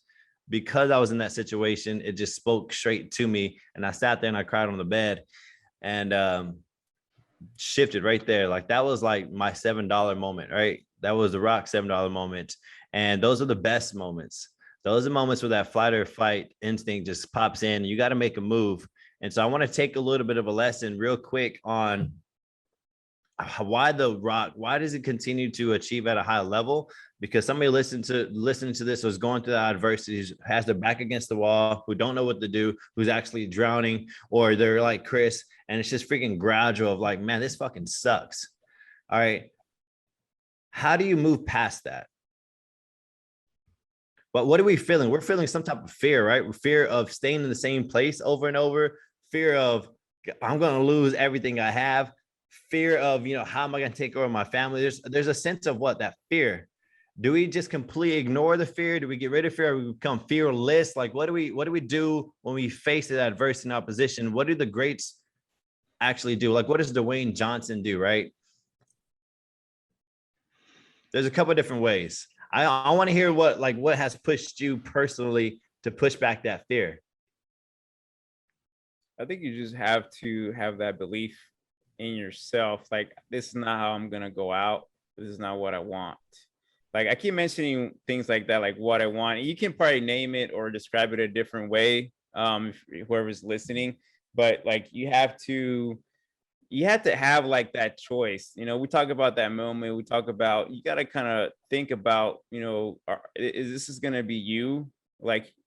Because I was in that situation, it just spoke straight to me, and I sat there and I cried on the bed, and shifted right there. Like, that was like my $7 moment, right? That was the Rock $7 moment. And those are the best moments. Those are moments where that flight or fight instinct just pops in. You got to make a move. And so I want to take a little bit of a lesson real quick on why the Rock, why does it continue to achieve at a high level? Because somebody listening to this was going through that adversity, has their back against the wall, who don't know what to do, who's actually drowning, or they're like Chris, and it's just freaking gradual of like, man, this fucking sucks. All right. How do you move past that? But what are we feeling? We're feeling some type of fear, right? Fear of staying in the same place over and over, fear of I'm going to lose everything I have, fear of, how am I going to take over my family? There's a sense of what that fear. Do we just completely ignore the fear? Do we get rid of fear? Or we become fearless? Like, what do we do when we face that adversity and opposition? What do the greats actually do? Like, what does Dwayne Johnson do, right? There's a couple of different ways. I want to hear what has pushed you personally to push back that fear. I think you just have to have that belief in yourself. Like, this is not how I'm going to go out. This is not what I want. Like, I keep mentioning things like that, like what I want. You can probably name it or describe it a different way, whoever's listening. But like, you have to have like that choice. We talk about that moment. We talk about, you got to kind of think about, is this going to be you?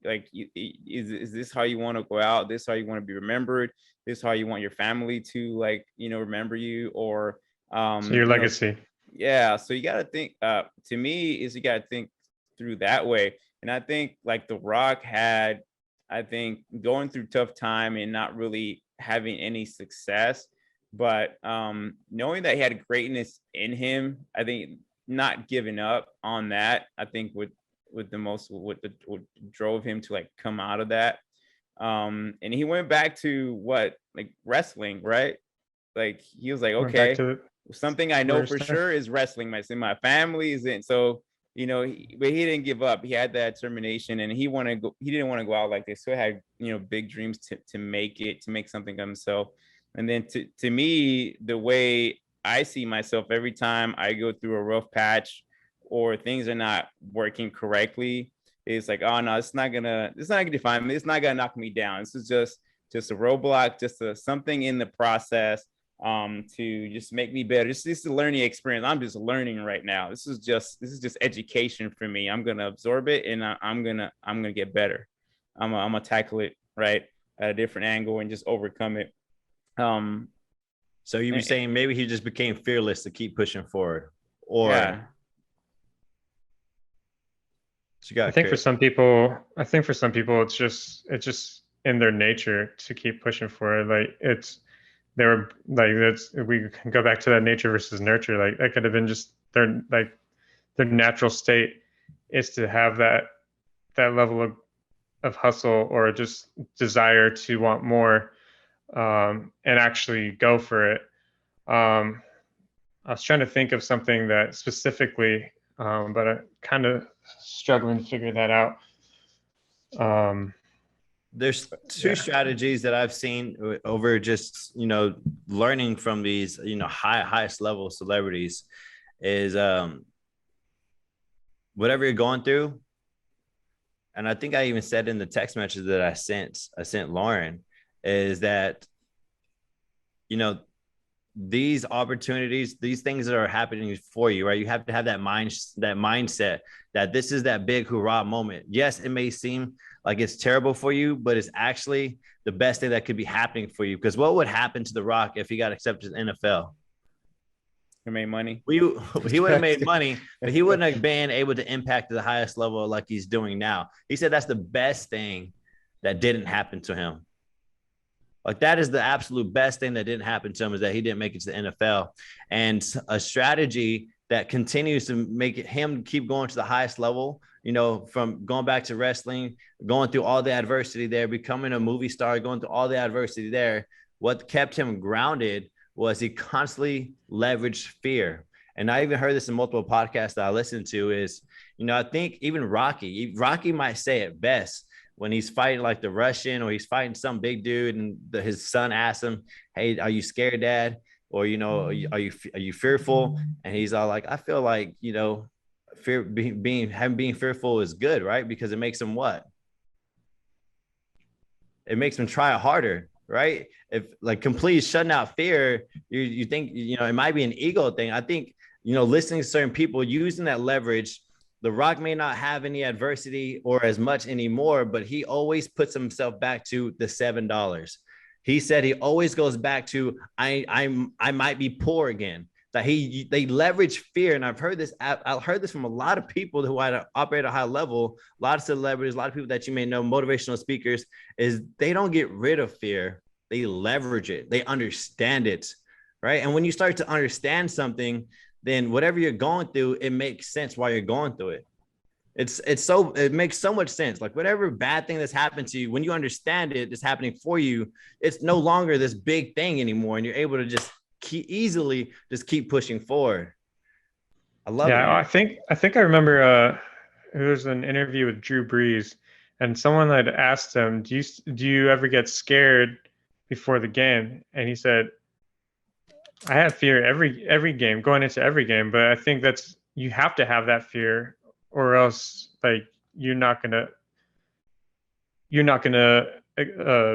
Is this how you want to go out? This how you want to be remembered? This how you want your family to remember you? Or so your legacy. Yeah, so you got to think, to me, is you got to think through that way. And I think like The Rock had, I think, going through tough time and not really having any success, but knowing that he had greatness in him, I think not giving up on that, I think what drove him to like come out of that. And he went back to wrestling, right? Like, he was like, okay, something I know for sure is wrestling. My family is in. So, but he didn't give up. He had that determination, and he didn't want to go out like this. So he had, big dreams to make something of himself. And then to me, the way I see myself every time I go through a rough patch or things are not working correctly, it's like, oh no, it's not gonna define me. It's not gonna knock me down. This is just a roadblock, just something in the process to just make me better. This is a learning experience. I'm just learning right now. This is just education for me. I'm gonna absorb it, and I'm gonna get better. I'm gonna tackle it right at a different angle and just overcome it. So you were saying maybe he just became fearless to keep pushing forward, or yeah. I think for some people, it's just in their nature to keep pushing forward. Like, we can go back to that nature versus nurture. Like, that could have been just their natural state is to have that level of hustle, or just desire to want more, and actually go for it. I was trying to think of something that specifically, but I kind of struggling to figure that out. There's two strategies that I've seen over just, learning from these, highest level celebrities is whatever you're going through. And I think I even said in the text message that I sent Lauren, is that, these opportunities, these things that are happening for you, right? You have to have that mindset that this is that big hurrah moment. Yes, it may seem like it's terrible for you, but it's actually the best thing that could be happening for you. Because what would happen to The Rock if he got accepted to the NFL? He made money. He would have made money, but he wouldn't have been able to impact to the highest level like he's doing now. He said that's the best thing that didn't happen to him. Like that is the absolute best thing that didn't happen to him, is that he didn't make it to the NFL. And a strategy that continues to make him keep going to the highest level, you know, from going back to wrestling, going through all the adversity there, becoming a movie star, going through all the adversity there. What kept him grounded was he constantly leveraged fear. And I even heard this in multiple podcasts that I listened to is, you know, I think even Rocky might say it best when he's fighting like the Russian, or he's fighting some big dude, and his son asks him, "Hey, are you scared, Dad?" Or, you know, are you fearful? And he's all like, "I feel like, you know, being fearful is good, right? Because it makes him what? It makes him try harder, right? If like completely shutting out fear, you think, you know, it might be an ego thing. I think, you know, listening to certain people using that leverage. The Rock may not have any adversity or as much anymore, but he always puts himself back to the $7. He said he always goes back to I might be poor again. That they leverage fear, and I've heard this from a lot of people who operate at a high level. A lot of celebrities, a lot of people that you may know, motivational speakers, is they don't get rid of fear. They leverage it. They understand it, right? And when you start to understand something, then whatever you're going through, it makes sense while you're going through it. It makes so much sense. Like whatever bad thing that's happened to you, when you understand it's happening for you, it's no longer this big thing anymore. And you're able to just easily keep pushing forward. I love it. Yeah, I think I remember there was an interview with Drew Brees, and someone had asked him, do you ever get scared before the game? And he said, I have fear every game, going into every game, but I think you have to have that fear, or else like you're not gonna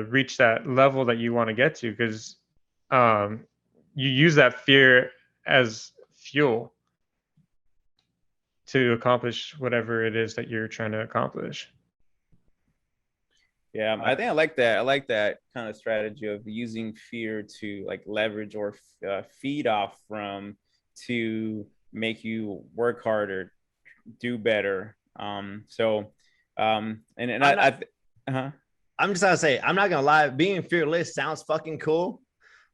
reach that level that you want to get to, because you use that fear as fuel to accomplish whatever it is that you're trying to accomplish. Yeah, I think I like that. I like that kind of strategy of using fear to like leverage or feed off from to make you work harder, do better. I'm just gonna say, I'm not gonna lie, being fearless sounds fucking cool,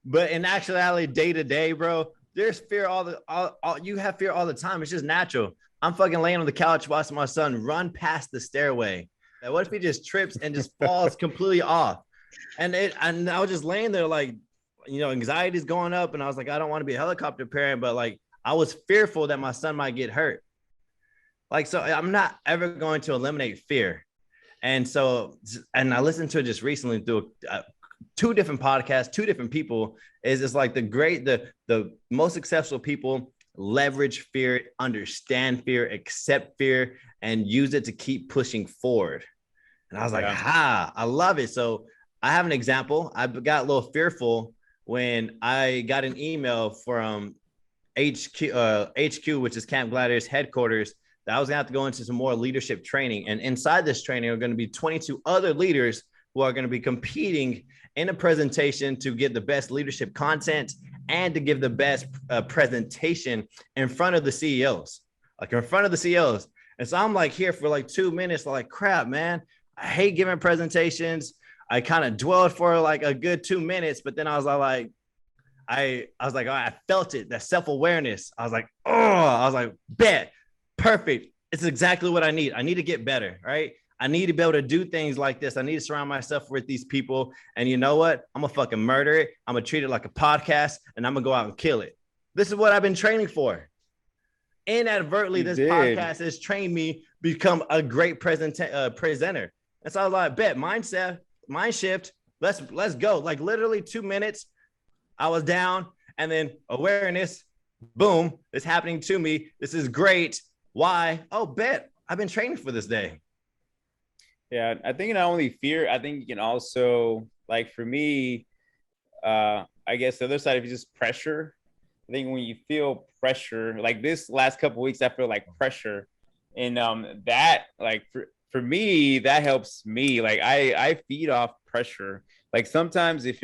but in actuality, day to day, bro, there's fear you have fear all the time. It's just natural. I'm fucking laying on the couch watching my son run past the stairway. What if he just trips and just falls completely off? And I was just laying there like, you know, anxiety is going up, and I was like, I don't want to be a helicopter parent, but like I was fearful that my son might get hurt. Like, so I'm not ever going to eliminate fear. And I listened to it just recently through two different podcasts, two different people. It's like the most successful people leverage fear, understand fear, accept fear, and use it to keep pushing forward. And I was like, I love it. So I have an example. I got a little fearful when I got an email from HQ, which is Camp Gladiator's headquarters, that I was gonna have to go into some more leadership training. And inside this training are going to be 22 other leaders who are going to be competing in a presentation to get the best leadership content and to give the best presentation in front of the CEOs, like in front of the CEOs. And so I'm like here for like 2 minutes, like, crap, man, I hate giving presentations. I kind of dwelled for like a good 2 minutes, but then I was like, I was like, oh, I felt it, that self-awareness. I was like, bet, perfect. It's exactly what I need. I need to get better, right? I need to be able to do things like this. I need to surround myself with these people. And you know what? I'm going to fucking murder it. I'm going to treat it like a podcast, and I'm going to go out and kill it. This is what I've been training for. Inadvertently, this podcast has trained me become a great presenter. And so I was like, bet, mind shift. Let's go. Like literally 2 minutes, I was down, and then awareness, boom, it's happening to me. This is great. Why? Oh, bet, I've been training for this day. Yeah, I think not only fear, I think you can also, like for me, I I guess the other side, if you just pressure, I think when you feel pressure, like this last couple of weeks, I feel like pressure, and that like for me, that helps me. Like I feed off pressure. Like sometimes if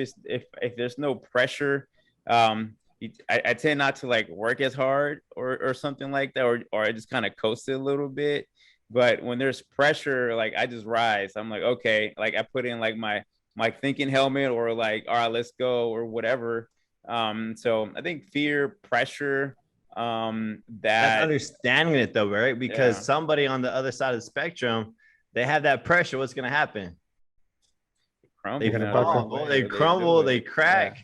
there's no pressure, I tend not to like work as hard or something like that, or I just kind of coast it a little bit. But when there's pressure, like I just rise. I'm like, okay, like I put in like my thinking helmet, or like, all right, let's go, or whatever. So I think fear, pressure, That's that understanding it though, right? Because yeah. somebody on the other side of the spectrum, they have that pressure. What's going to happen? They fall, they crumble, they crack. Yeah.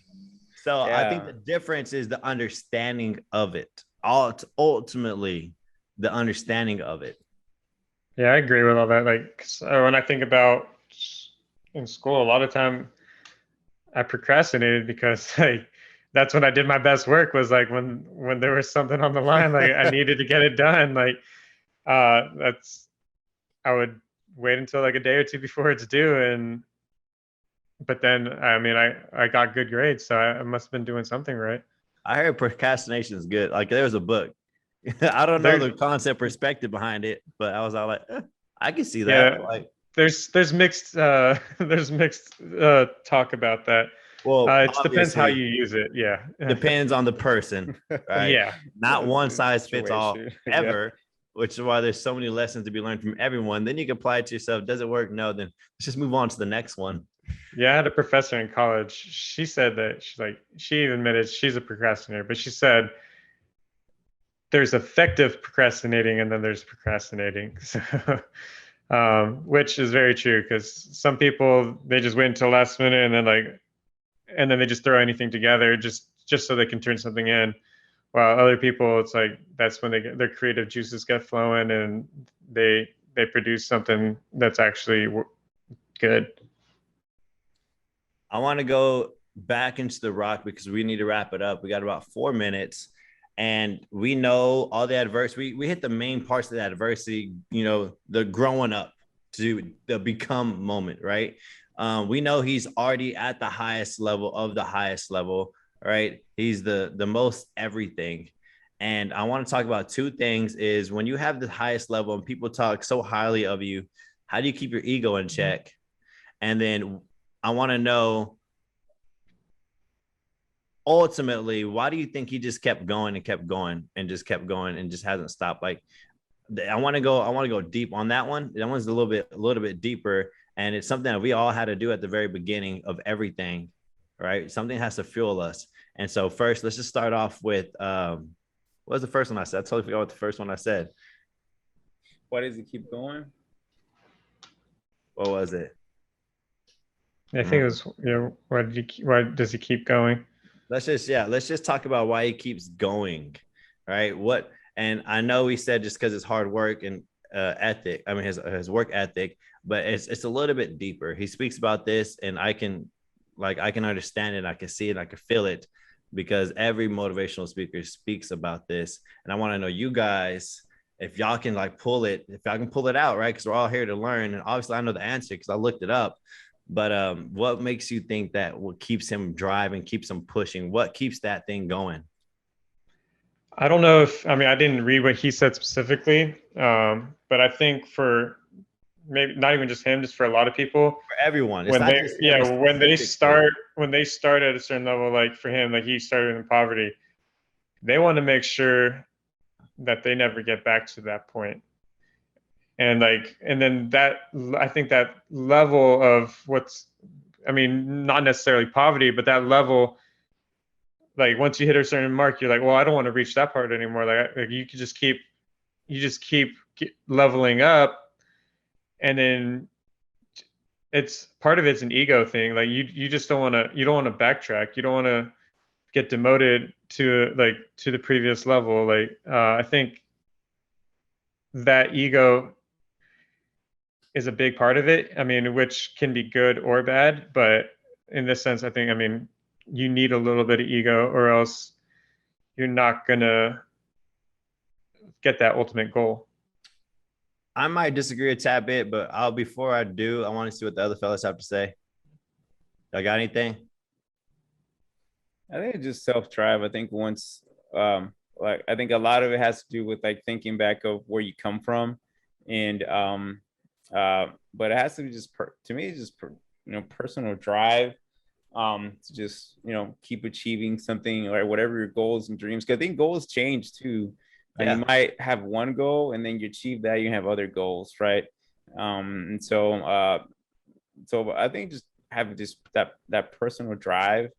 So I think the difference is the understanding of it. Ultimately, the understanding of it. Yeah, I agree with all that. Like when I think about in school, a lot of time I procrastinated because like that's when I did my best work, was like when there was something on the line, like I needed to get it done. Like that's I would wait until like a day or two before it's due, and but then I mean I got good grades, so I must have been doing something right. I heard procrastination is good. Like there was a book. I don't know the concept perspective behind it, but I was all like, I can see that. Yeah, like there's mixed there's mixed talk about that. well, It depends how you use it. Yeah, depends on the person, right? Yeah, Not one size fits all ever. Yeah. Which is why there's so many lessons to be learned from everyone. Then you can apply it to yourself. Does it work? No. Then let's just move on to the next one. Yeah, I had a professor in college. She said that she admitted she's a procrastinator, but she said there's effective procrastinating and then there's procrastinating. So, which is very true, because some people, they just wait until last minute and then they just throw anything together just so they can turn something in. While other people, it's like that's when their creative juices get flowing and they produce something that's actually good. I want to go back into the rock because we need to wrap it up. We got about 4 minutes, and we know all the adversity. We hit the main parts of the adversity, the growing up to the become moment, right? We know he's already at the highest level of the highest level, right? He's the most everything. And I want to talk about two things: is when you have the highest level and people talk so highly of you, how do you keep your ego in check? And then I want to know, ultimately, why do you think he just kept going and kept going and just kept going and just hasn't stopped? Like, I want to go deep on that one. That one's a little bit deeper, and it's something that we all had to do at the very beginning of everything, right? Something has to fuel us. And so first, let's just start off with what was the first one I said? I totally forgot what the first one I said. Why does it keep going? What was it? I think it was, why does he keep going? Let's just talk about why he keeps going, right? And I know he said just because it's hard work and ethic. I mean, his work ethic, but it's a little bit deeper. He speaks about this, and I can understand it. I can see it. I can feel it, because every motivational speaker speaks about this. And I want to know, you guys, if y'all can pull it out, right? Because we're all here to learn. And obviously I know the answer because I looked it up. But what makes you think that what keeps him driving, keeps him pushing? What keeps that thing going? I don't know I didn't read what he said specifically, but I think for maybe not even just him, just for a lot of people, for everyone, when they start at a certain level, like for him, like he started in poverty, they want to make sure that they never get back to that point. And then I think that level of not necessarily poverty, but that level, like once you hit a certain mark, you're like, well, I don't want to reach that part anymore. Like you could just keep leveling up, and then it's part of it's an ego thing. Like you just don't want to backtrack. You don't want to get demoted to the previous level. Like I think that ego is a big part of it. I mean, which can be good or bad, but in this sense, I think, you need a little bit of ego, or else you're not gonna get that ultimate goal. I might disagree a tad bit, but before I do, I want to see what the other fellas have to say. Y'all got anything? I think it's just self-drive. I think once, like, I think a lot of it has to do with like thinking back of where you come from, and but it has to be just to me, it's just personal drive, to just keep achieving something or whatever your goals and dreams. Because I think goals change too. And you might have one goal, and then you achieve that, you have other goals, right? And so I think just have just that personal drive.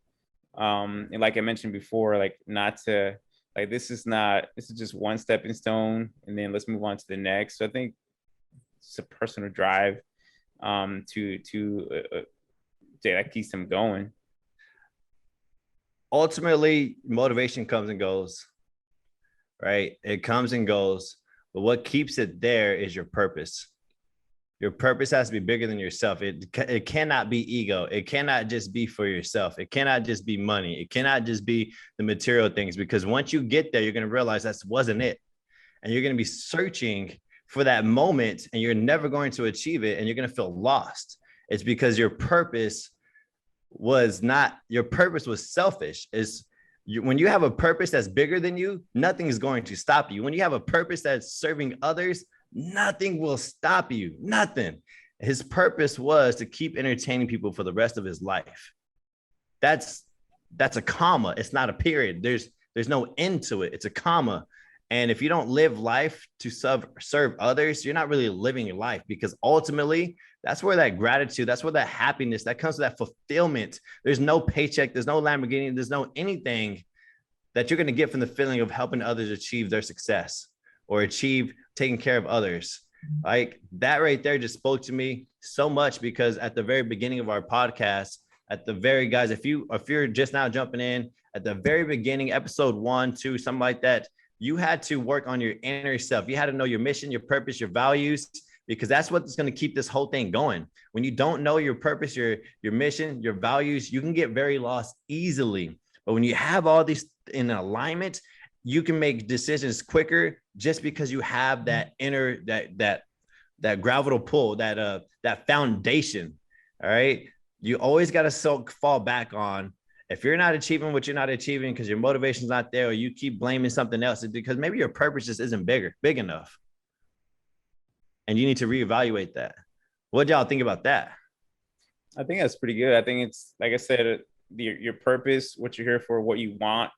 And like I mentioned before, like not to like this is just one stepping stone, and then let's move on to the next. So I think it's a personal drive that keeps them going. Ultimately, motivation comes and goes, right? It comes and goes, but what keeps it there is your purpose. Your purpose has to be bigger than yourself. It cannot be ego. It cannot just be for yourself. It cannot just be money. It cannot just be the material things, because once you get there, you're going to realize that wasn't it. And you're going to be searching for that moment, and you're never going to achieve it, and you're going to feel lost. It's because your purpose was selfish. When you have a purpose that's bigger than you, nothing is going to stop you. When you have a purpose that's serving others, nothing will stop you. Nothing. His purpose was to keep entertaining people for the rest of his life. That's a comma. It's not a period. There's no end to it. It's a comma. And if you don't live life to serve others, you're not really living your life, because ultimately that's where that gratitude, that's where that happiness, that comes to that fulfillment. There's no paycheck. There's no Lamborghini. There's no anything that you're going to get from the feeling of helping others achieve their success or achieve taking care of others. Like that right there just spoke to me so much, because at the very beginning of our podcast, guys, if you're just now jumping in, at the very beginning, episode 1, 2, something like that, you had to work on your inner self. You had to know your mission, your purpose, your values, because that's what's going to keep this whole thing going. When you don't know your purpose, your mission, your values, you can get very lost easily. But when you have all these in alignment, you can make decisions quicker, just because you have that inner, that gravitational pull, that foundation. All right. You always got to fall back on. If you're not achieving what you're not achieving because your motivation's not there, or you keep blaming something else, it's because maybe your purpose just isn't big enough. And you need to reevaluate that. What y'all think about that? I think that's pretty good. I think it's, like I said, your purpose, what you're here for, what you want,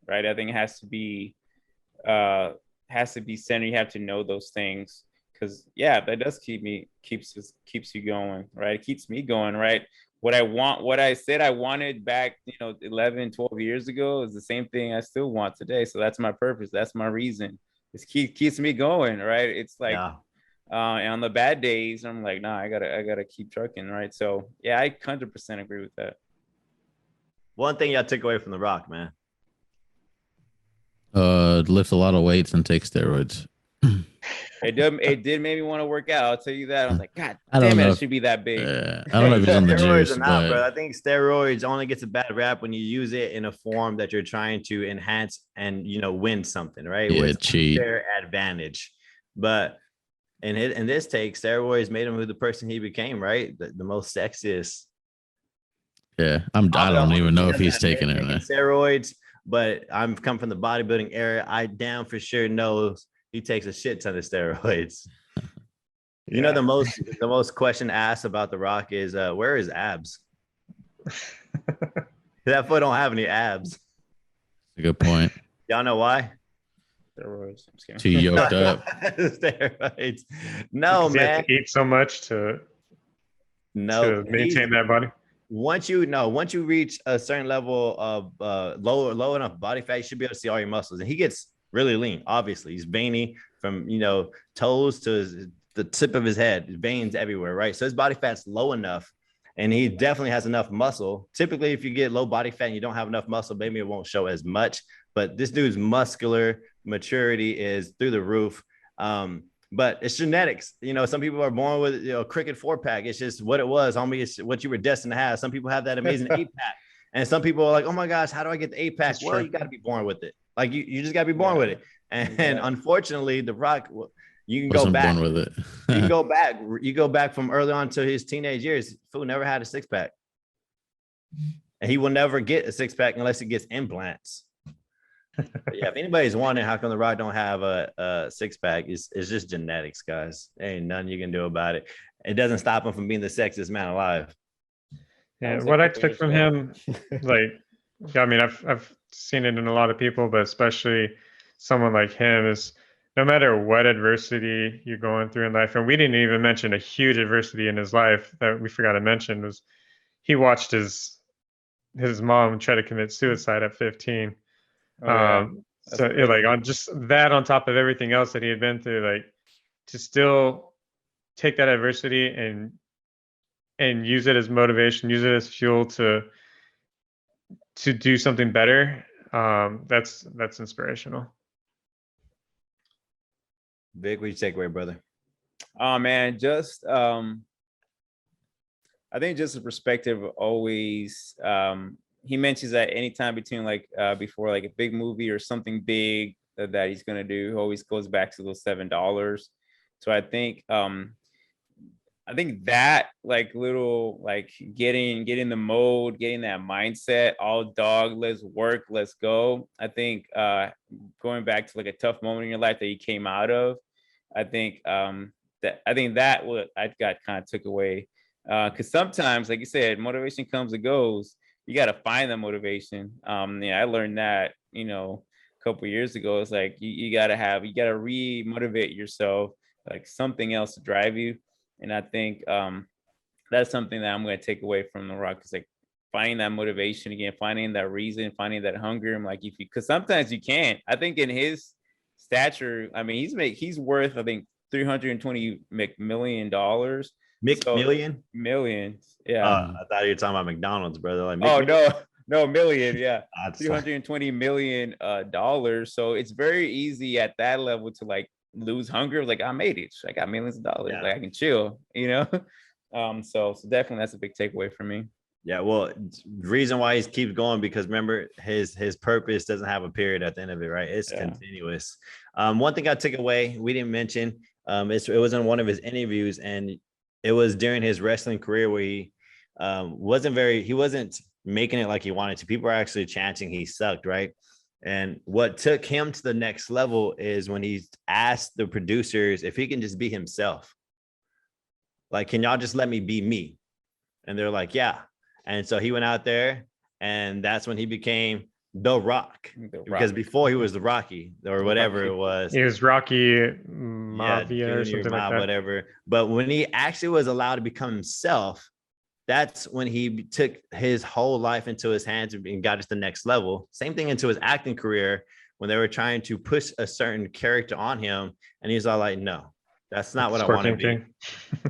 right? I think it has to be centered. You have to know those things, because that does keeps you going, right? It keeps me going, right? What I said I wanted back, 11, 12 years ago is the same thing I still want today. So that's my purpose. That's my reason. It keeps me going, right? It's like, on the bad days, I'm like, nah, I gotta keep trucking, right? So yeah, I 100% agree with that. One thing y'all took away from The Rock, man. Lift a lot of weights and take steroids. It did make me want to work out. I'll tell you that. I was like, God damn it, it should be that big. I don't know if he's on the juice, but bro. I think steroids only gets a bad rap when you use it in a form that you're trying to enhance and win something, right? Yeah, cheat. Their advantage. But in this take, steroids made him who the person he became, right? The most sexiest. Yeah, I don't even know if he's taking it. Steroids, but I'm come from the bodybuilding era. I damn for sure knows he takes a shit ton of steroids. Yeah. The most question asked about The Rock is where is abs? That foot don't have any abs. That's a good point. Y'all know why? Steroids. Too yoked up. Steroids. No, man. You have to eat so much to maintain that body. Once you reach a certain level of low enough body fat, you should be able to see all your muscles. And he gets really lean. Obviously, he's veiny from toes to the tip of his head, veins everywhere, right? So his body fat's low enough, and he definitely has enough muscle. Typically, if you get low body fat and you don't have enough muscle, maybe it won't show as much. But this dude's muscular maturity is through the roof. But it's genetics. Some people are born with a cricket 4-pack. It's just what it was, homie. It's what you were destined to have. Some people have that amazing 8-pack. And some people are like, oh my gosh, how do I get the 8-pack? Well, you got to be born with it. Like you just got to be born with it. And unfortunately, The Rock, you can go back. Born with it. You go back from early on to his teenage years. Fool never had a 6-pack. and he will never get a six pack unless he gets implants. But yeah, if anybody's wondering how come The Rock don't have a six pack, it's just genetics, guys. There ain't nothing you can do about it. It doesn't stop him from being the sexiest man alive. Yeah, what I took from him, like, I mean, I've seen it in a lot of people, but especially someone like him, is no matter what adversity you're going through in life, and we didn't even mention a huge adversity in his life that we forgot to mention, was he watched his mom try to commit suicide at 15. So like on just that, on top of everything else that he had been through, like to still take that adversity and use it as motivation, use it as fuel to do something better. That's inspirational. Vic, what do you take away, brother? Oh man, just I think just the perspective always. He mentions that anytime between like before like a big movie or something big that he's gonna do, he always goes back to those $7. So I think that like little like getting the mode, getting that mindset, all dog, let's work, let's go. I think going back to like a tough moment in your life that you came out of, I think that what I got kind of took away. Because sometimes, like you said, motivation comes and goes. You got to find the motivation. Yeah, I learned that, a couple of years ago. It's like you got to re-motivate yourself, like something else to drive you. And I think that's something that I'm going to take away from The Rock. It's like finding that motivation again, finding that reason, finding that hunger. I'm like, because sometimes you can't. I think in his stature, I mean, he's worth, I think, $320 million. Millions. Yeah. I thought you were talking about McDonald's, brother. Like, no, million. Yeah. $320 million. So it's very easy at that level to like lose hunger. Like, I made it. I got millions of dollars. Yeah. Like I can chill, So definitely that's a big takeaway for me. Yeah, well, the reason why he keeps going, because remember his purpose doesn't have a period at the end of it, right? It's continuous. One thing I took away, we didn't mention, it was in one of his interviews, and it was during his wrestling career where he wasn't making it like he wanted to. People were actually chanting he sucked, right? And what took him to the next level is when he asked the producers if he can just be himself. Like, can y'all just let me be me? And they're like, yeah. And so he went out there, and that's when he became The Rock. Because before he was the Rocky or whatever it was. He was Rocky Mafia or something like that. Whatever. But when he actually was allowed to become himself, that's when he took his whole life into his hands and got to the next level. Same thing into his acting career when they were trying to push a certain character on him. And he's all like, no, that's not what I want to be.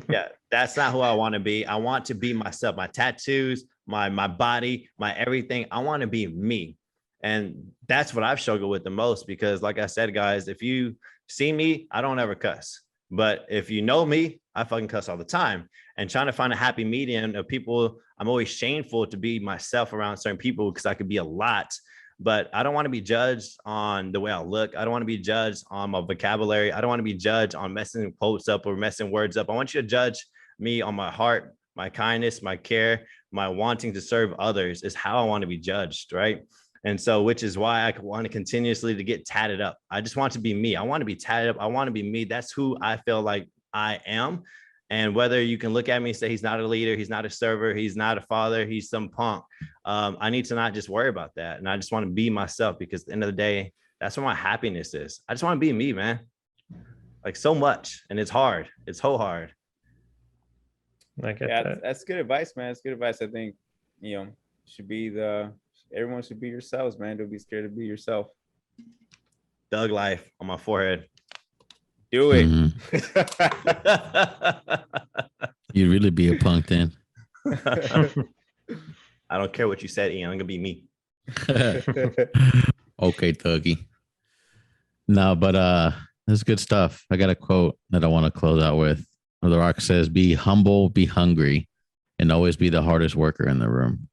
Yeah, that's not who I want to be. I want to be myself, my tattoos, my body, my everything. I want to be me. And that's what I've struggled with the most, because like I said, guys, if you see me, I don't ever cuss. But if you know me, I fucking cuss all the time. And trying to find a happy medium of people, I'm always shameful to be myself around certain people because I could be a lot. But I don't want to be judged on the way I look. I don't want to be judged on my vocabulary. I don't want to be judged on messing quotes up or messing words up. I want you to judge me on my heart, my kindness, my care, my wanting to serve others is how I want to be judged, right? And so, which is why I want to continuously to get tatted up. I just want to be me. I want to be tatted up. I want to be me. That's who I feel like I am. And whether you can look at me and say he's not a leader, he's not a server, he's not a father, he's some punk. I need to not just worry about that. And I just want to be myself, because at the end of the day, that's where my happiness is. I just want to be me, man. Like, so much. And it's hard. It's so hard. That's good advice, man. It's good advice. I think, everyone should be yourselves, man. Don't be scared to be yourself. Thug life on my forehead. Do it. You'd really be a punk then. I don't care what you said, Ian. I'm gonna be me. Okay, Thuggy. No, but that's good stuff. I got a quote that I want to close out with. The Rock says, "Be humble, be hungry, and always be the hardest worker in the room."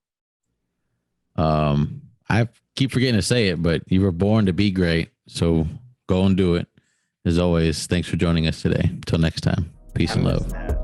I keep forgetting to say it, but you were born to be great. So go and do it. As always, thanks for joining us today. Until next time, peace and love.